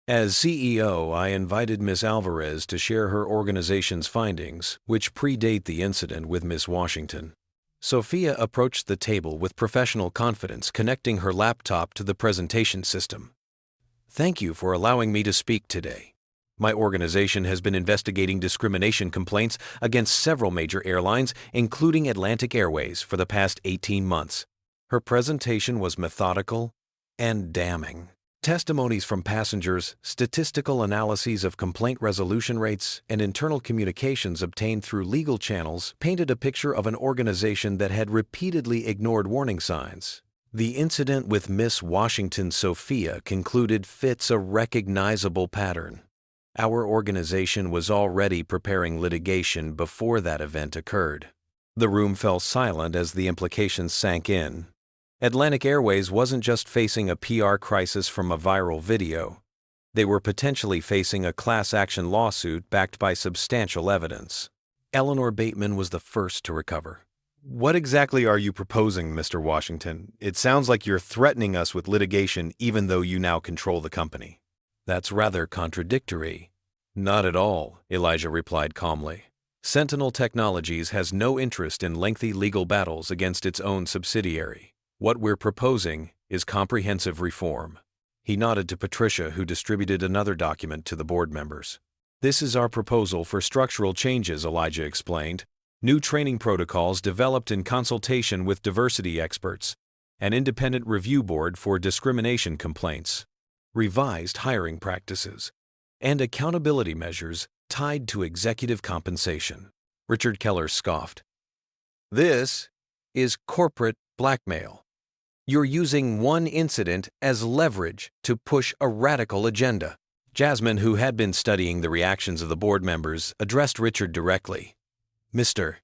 "As CEO, I invited Miss Alvarez to share her organization's findings, which predate the incident with Miss Washington." Sophia approached the table with professional confidence, connecting her laptop to the presentation system. "Thank you for allowing me to speak today. My organization has been investigating discrimination complaints against several major airlines, including Atlantic Airways, for the past 18 months. Her presentation was methodical and damning. Testimonies from passengers, statistical analyses of complaint resolution rates, and internal communications obtained through legal channels painted a picture of an organization that had repeatedly ignored warning signs. The incident with Miss Washington Sophia concluded fits a recognizable pattern. Our organization was already preparing litigation before that event occurred." The room fell silent as the implications sank in. Atlantic Airways wasn't just facing a PR crisis from a viral video. They were potentially facing a class action lawsuit backed by substantial evidence. Eleanor Bateman was the first to recover. "What exactly are you proposing, Mr. Washington? It sounds like you're threatening us with litigation even though you now control the company." "That's rather contradictory." "Not at all," Elijah replied calmly. "Sentinel Technologies has no interest in lengthy legal battles against its own subsidiary. What we're proposing is comprehensive reform." He nodded to Patricia, who distributed another document to the board members. "This is our proposal for structural changes," Elijah explained. "New training protocols developed in consultation with diversity experts, an independent review board for discrimination complaints, revised hiring practices, and accountability measures tied to executive compensation." Richard Keller scoffed. "This is corporate blackmail. You're using one incident as leverage to push a radical agenda." Jasmine, who had been studying the reactions of the board members, addressed Richard directly. "Mr.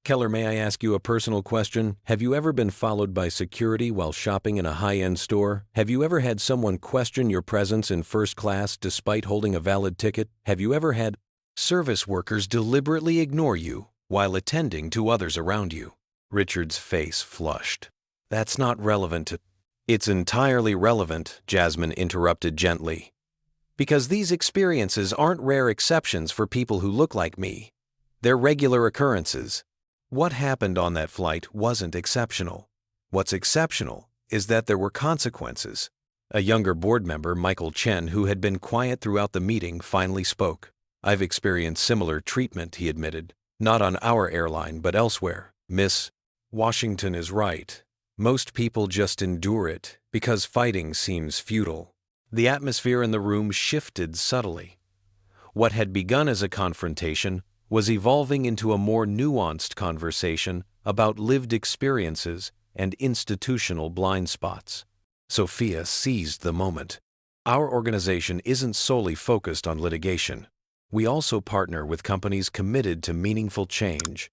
Keller, may I ask you a personal question? Have you ever been followed by security while shopping in a high-end store? Have you ever had someone question your presence in first class despite holding a valid ticket? Have you ever had service workers deliberately ignore you while attending to others around you?" Richard's face flushed. "That's not relevant to—" "It's entirely relevant," Jasmine interrupted gently. "Because these experiences aren't rare exceptions for people who look like me. They're regular occurrences. What happened on that flight wasn't exceptional. What's exceptional is that there were consequences." A younger board member, Michael Chen, who had been quiet throughout the meeting, finally spoke. "I've experienced similar treatment," he admitted. "Not on our airline, but elsewhere. Miss Washington is right. Most people just endure it because fighting seems futile. The atmosphere in the room shifted subtly. What had begun as a confrontation was evolving into a more nuanced conversation about lived experiences and institutional blind spots. Sophia seized the moment. Our organization isn't solely focused on litigation. We also partner with companies committed to meaningful change.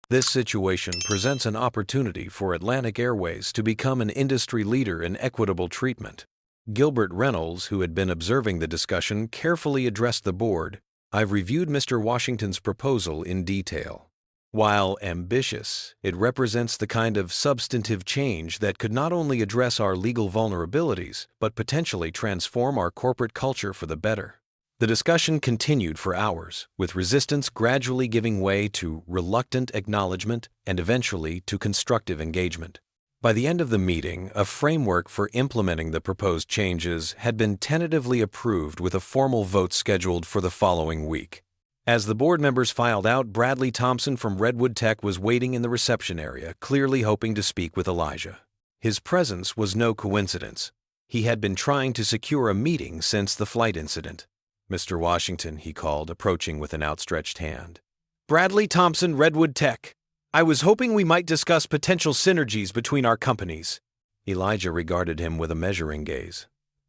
This situation presents an opportunity for Atlantic Airways to become an industry leader in equitable treatment. Gilbert Reynolds, who had been observing the discussion, carefully addressed the board. I've reviewed Mr. Washington's proposal in detail. While ambitious, it represents the kind of substantive change that could not only address our legal vulnerabilities, but potentially transform our corporate culture for the better. The discussion continued for hours, with resistance gradually giving way to reluctant acknowledgement and eventually to constructive engagement. By the end of the meeting, a framework for implementing the proposed changes had been tentatively approved with a formal vote scheduled for the following week. As the board members filed out, Bradley Thompson from Redwood Tech was waiting in the reception area, clearly hoping to speak with Elijah. His presence was no coincidence. He had been trying to secure a meeting since the flight incident. Mr. Washington, he called, approaching with an outstretched hand. Bradley Thompson, Redwood Tech. I was hoping we might discuss potential synergies between our companies. Elijah regarded him with a measuring gaze.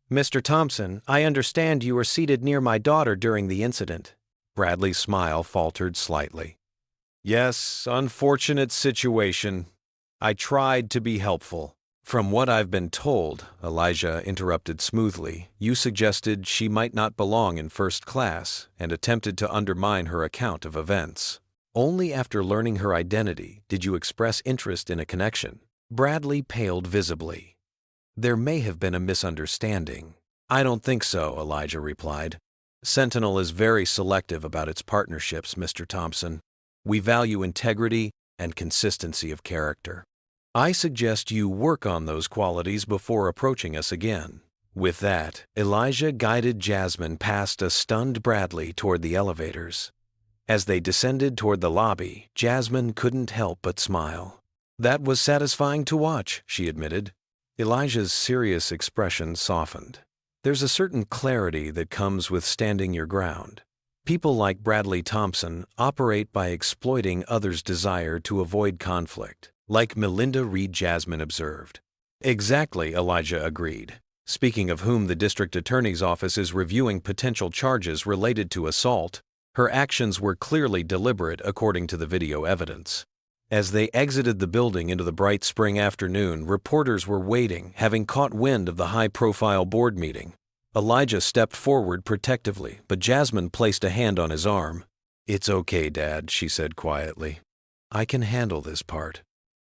Mr. Thompson, I understand you were seated near my daughter during the incident. Bradley's smile faltered slightly. Yes, unfortunate situation. I tried to be helpful. From what I've been told, Elijah interrupted smoothly, you suggested she might not belong in first class and attempted to undermine her account of events. Only after learning her identity did you express interest in a connection. Bradley paled visibly. There may have been a misunderstanding. I don't think so, Elijah replied. Sentinel is very selective about its partnerships, Mr. Thompson. We value integrity and consistency of character. I suggest you work on those qualities before approaching us again. With that, Elijah guided Jasmine past a stunned Bradley toward the elevators. As they descended toward the lobby, Jasmine couldn't help but smile. That was satisfying to watch, she admitted. Elijah's serious expression softened. There's a certain clarity that comes with standing your ground. People like Bradley Thompson operate by exploiting others' desire to avoid conflict, like Melinda Reed, Jasmine observed. Exactly, Elijah agreed. Speaking of whom, the district attorney's office is reviewing potential charges related to assault. Her actions were clearly deliberate according to the video evidence. As they exited the building into the bright spring afternoon, reporters were waiting, having caught wind of the high-profile board meeting. Elijah stepped forward protectively, but Jasmine placed a hand on his arm. It's okay, Dad, she said quietly. I can handle this part.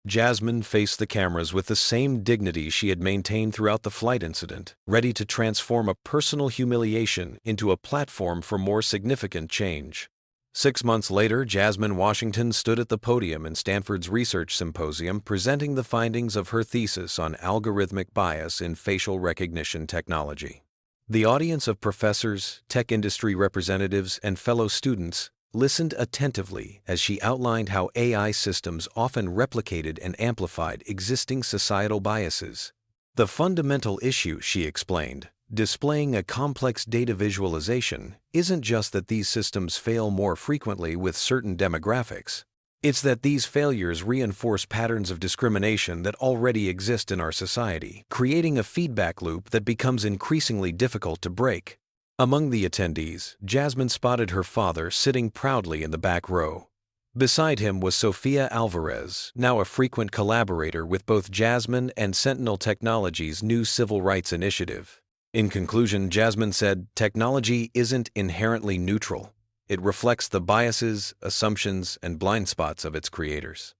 Jasmine faced the cameras with the same dignity she had maintained throughout the flight incident, ready to transform a personal humiliation into a platform for more significant change. 6 months later, Jasmine Washington stood at the podium in Stanford's research symposium presenting the findings of her thesis on algorithmic bias in facial recognition technology. The audience of professors, tech industry representatives, and fellow students listened attentively as she outlined how AI systems often replicated and amplified existing societal biases. The fundamental issue, she explained, displaying a complex data visualization, isn't just that these systems fail more frequently with certain demographics. It's that these failures reinforce patterns of discrimination that already exist in our society, creating a feedback loop that becomes increasingly difficult to break. Among the attendees, Jasmine spotted her father sitting proudly in the back row. Beside him was Sophia Alvarez, now a frequent collaborator with both Jasmine and Sentinel Technologies' new civil rights initiative. In conclusion, Jasmine said, technology isn't inherently neutral. It reflects the biases, assumptions, and blind spots of its creators.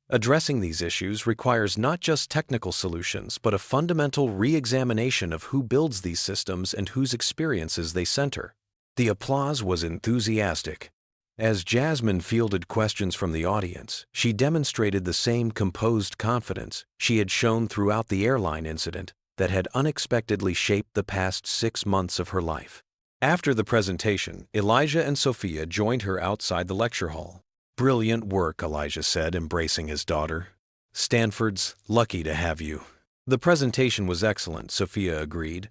Addressing these issues requires not just technical solutions, but a fundamental re-examination of who builds these systems and whose experiences they center. The applause was enthusiastic. As Jasmine fielded questions from the audience, she demonstrated the same composed confidence she had shown throughout the airline incident that had unexpectedly shaped the past 6 months of her life. After the presentation, Elijah and Sophia joined her outside the lecture hall. Brilliant work, Elijah said, embracing his daughter. Stanford's lucky to have you. The presentation was excellent, Sophia agreed.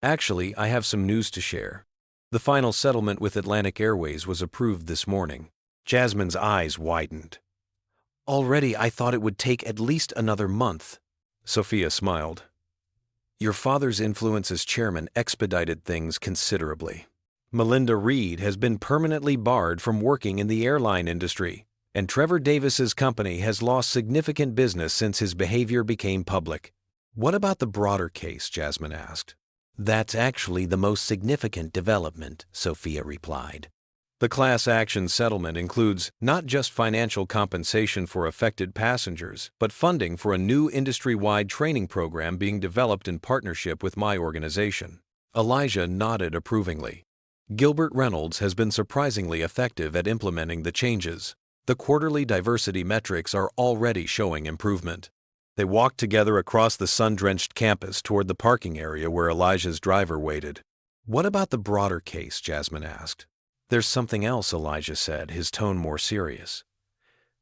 Actually, I have some news to share. The final settlement with Atlantic Airways was approved this morning. Jasmine's eyes widened. Already, I thought it would take at least another month. Sophia smiled. Your father's influence as chairman expedited things considerably. Melinda Reed has been permanently barred from working in the airline industry, and Trevor Davis's company has lost significant business since his behavior became public. What about the broader case? Jasmine asked. That's actually the most significant development, Sophia replied. The class action settlement includes not just financial compensation for affected passengers, but funding for a new industry-wide training program being developed in partnership with my organization. Elijah nodded approvingly. Gilbert Reynolds has been surprisingly effective at implementing the changes. The quarterly diversity metrics are already showing improvement. They walked together across the sun-drenched campus toward the parking area where Elijah's driver waited. What about the broader case? Jasmine asked. There's something else, Elijah said, his tone more serious.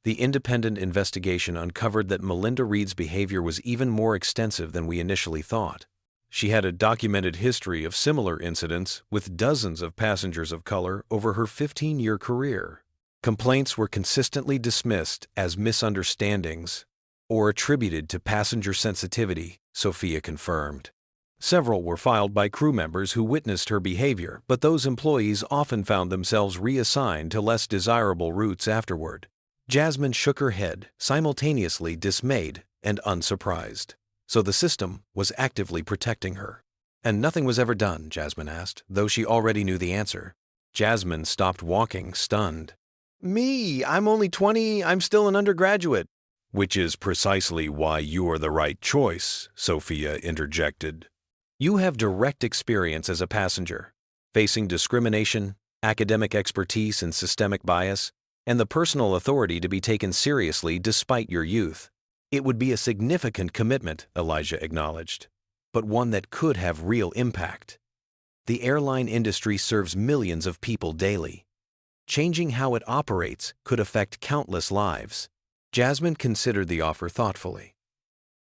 The independent investigation uncovered that Melinda Reed's behavior was even more extensive than we initially thought. She had a documented history of similar incidents with dozens of passengers of color over her 15-year career. Complaints were consistently dismissed as misunderstandings or attributed to passenger sensitivity, Sophia confirmed. Several were filed by crew members who witnessed her behavior, but those employees often found themselves reassigned to less desirable routes afterward. Jasmine shook her head, simultaneously dismayed and unsurprised. So the system was actively protecting her. And nothing was ever done, Jasmine asked, though she already knew the answer. Jasmine stopped walking, stunned. Me, I'm only 20, I'm still an undergraduate. Which is precisely why you're the right choice, Sophia interjected. You have direct experience as a passenger, facing discrimination, academic expertise and systemic bias, and the personal authority to be taken seriously despite your youth. It would be a significant commitment, Elijah acknowledged, but one that could have real impact. The airline industry serves millions of people daily. Changing how it operates could affect countless lives. Jasmine considered the offer thoughtfully.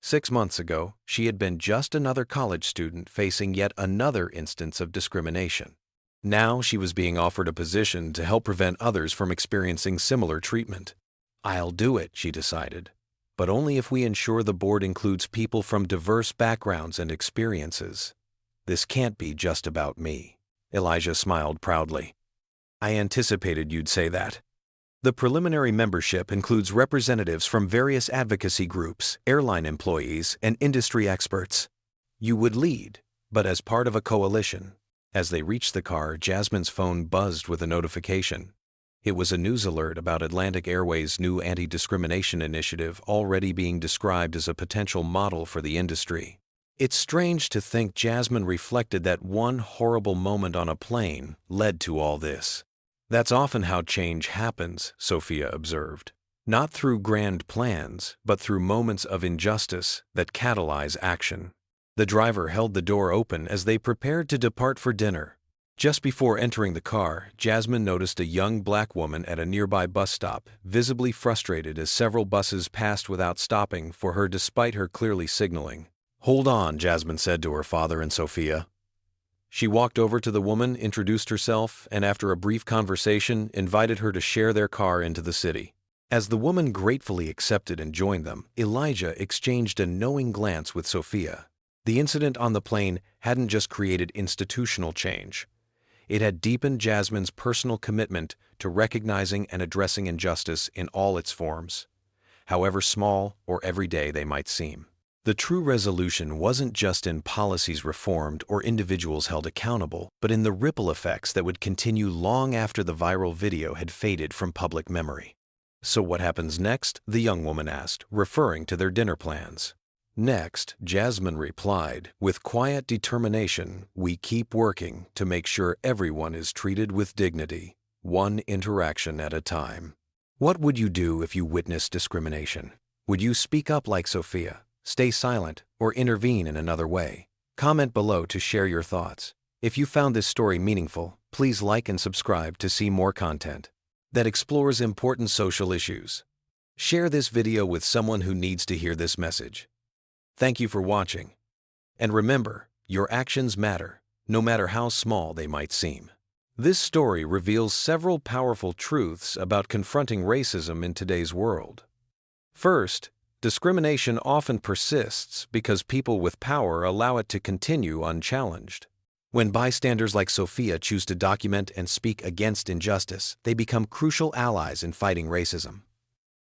6 months ago, she had been just another college student facing yet another instance of discrimination. Now she was being offered a position to help prevent others from experiencing similar treatment. I'll do it, she decided, but only if we ensure the board includes people from diverse backgrounds and experiences. This can't be just about me. Elijah smiled proudly. I anticipated you'd say that. The preliminary membership includes representatives from various advocacy groups, airline employees, and industry experts. You would lead, but as part of a coalition. As they reached the car, Jasmine's phone buzzed with a notification. It was a news alert about Atlantic Airways' new anti-discrimination initiative already being described as a potential model for the industry. It's strange to think Jasmine reflected that one horrible moment on a plane led to all this. That's often how change happens, Sophia observed. Not through grand plans, but through moments of injustice that catalyze action. The driver held the door open as they prepared to depart for dinner. Just before entering the car, Jasmine noticed a young black woman at a nearby bus stop, visibly frustrated as several buses passed without stopping for her despite her clearly signaling. Hold on, Jasmine said to her father and Sophia. She walked over to the woman, introduced herself, and after a brief conversation, invited her to share their car into the city. As the woman gratefully accepted and joined them, Elijah exchanged a knowing glance with Sophia. The incident on the plane hadn't just created institutional change. It had deepened Jasmine's personal commitment to recognizing and addressing injustice in all its forms, however small or everyday they might seem. The true resolution wasn't just in policies reformed or individuals held accountable, but in the ripple effects that would continue long after the viral video had faded from public memory. So what happens next? The young woman asked, referring to their dinner plans. Next, Jasmine replied, with quiet determination, we keep working to make sure everyone is treated with dignity, one interaction at a time. What would you do if you witnessed discrimination? Would you speak up like Sophia? Stay silent, or intervene in another way? Comment below to share your thoughts. If you found this story meaningful, please like and subscribe to see more content that explores important social issues. Share this video with someone who needs to hear this message. Thank you for watching. And remember, your actions matter. no matter how small they might seem. This story reveals several powerful truths about confronting racism in today's world. First, discrimination often persists because people with power allow it to continue unchallenged. When bystanders like Sophia choose to document and speak against injustice, they become crucial allies in fighting racism.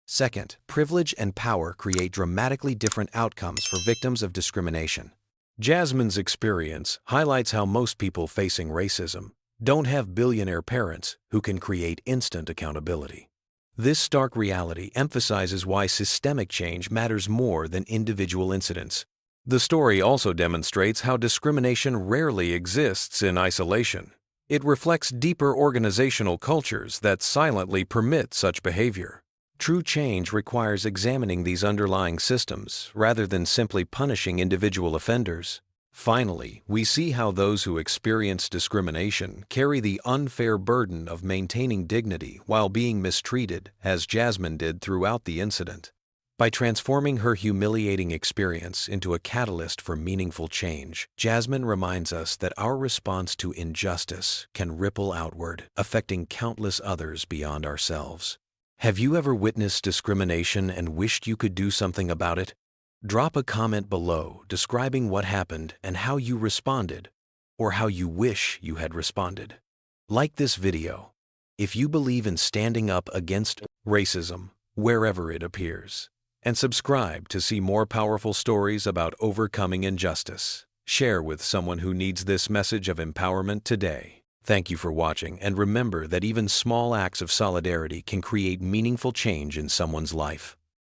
Second, privilege and power create dramatically different outcomes for victims of discrimination. Jasmine's experience highlights how most people facing racism don't have billionaire parents who can create instant accountability. This stark reality emphasizes why systemic change matters more than individual incidents. The story also demonstrates how discrimination rarely exists in isolation. It reflects deeper organizational cultures that silently permit such behavior. True change requires examining these underlying systems rather than simply punishing individual offenders. Finally, we see how those who experience discrimination carry the unfair burden of maintaining dignity while being mistreated, as Jasmine did throughout the incident. By transforming her humiliating experience into a catalyst for meaningful change, Jasmine reminds us that our response to injustice can ripple outward, affecting countless others beyond ourselves. Have you ever witnessed discrimination and wished you could do something about it? Drop a comment below describing what happened and how you responded, or how you wish you had responded. Like this video if you believe in standing up against racism wherever it appears. And subscribe to see more powerful stories about overcoming injustice. Share with someone who needs this message of empowerment today. Thank you for watching, and remember that even small acts of solidarity can create meaningful change in someone's life.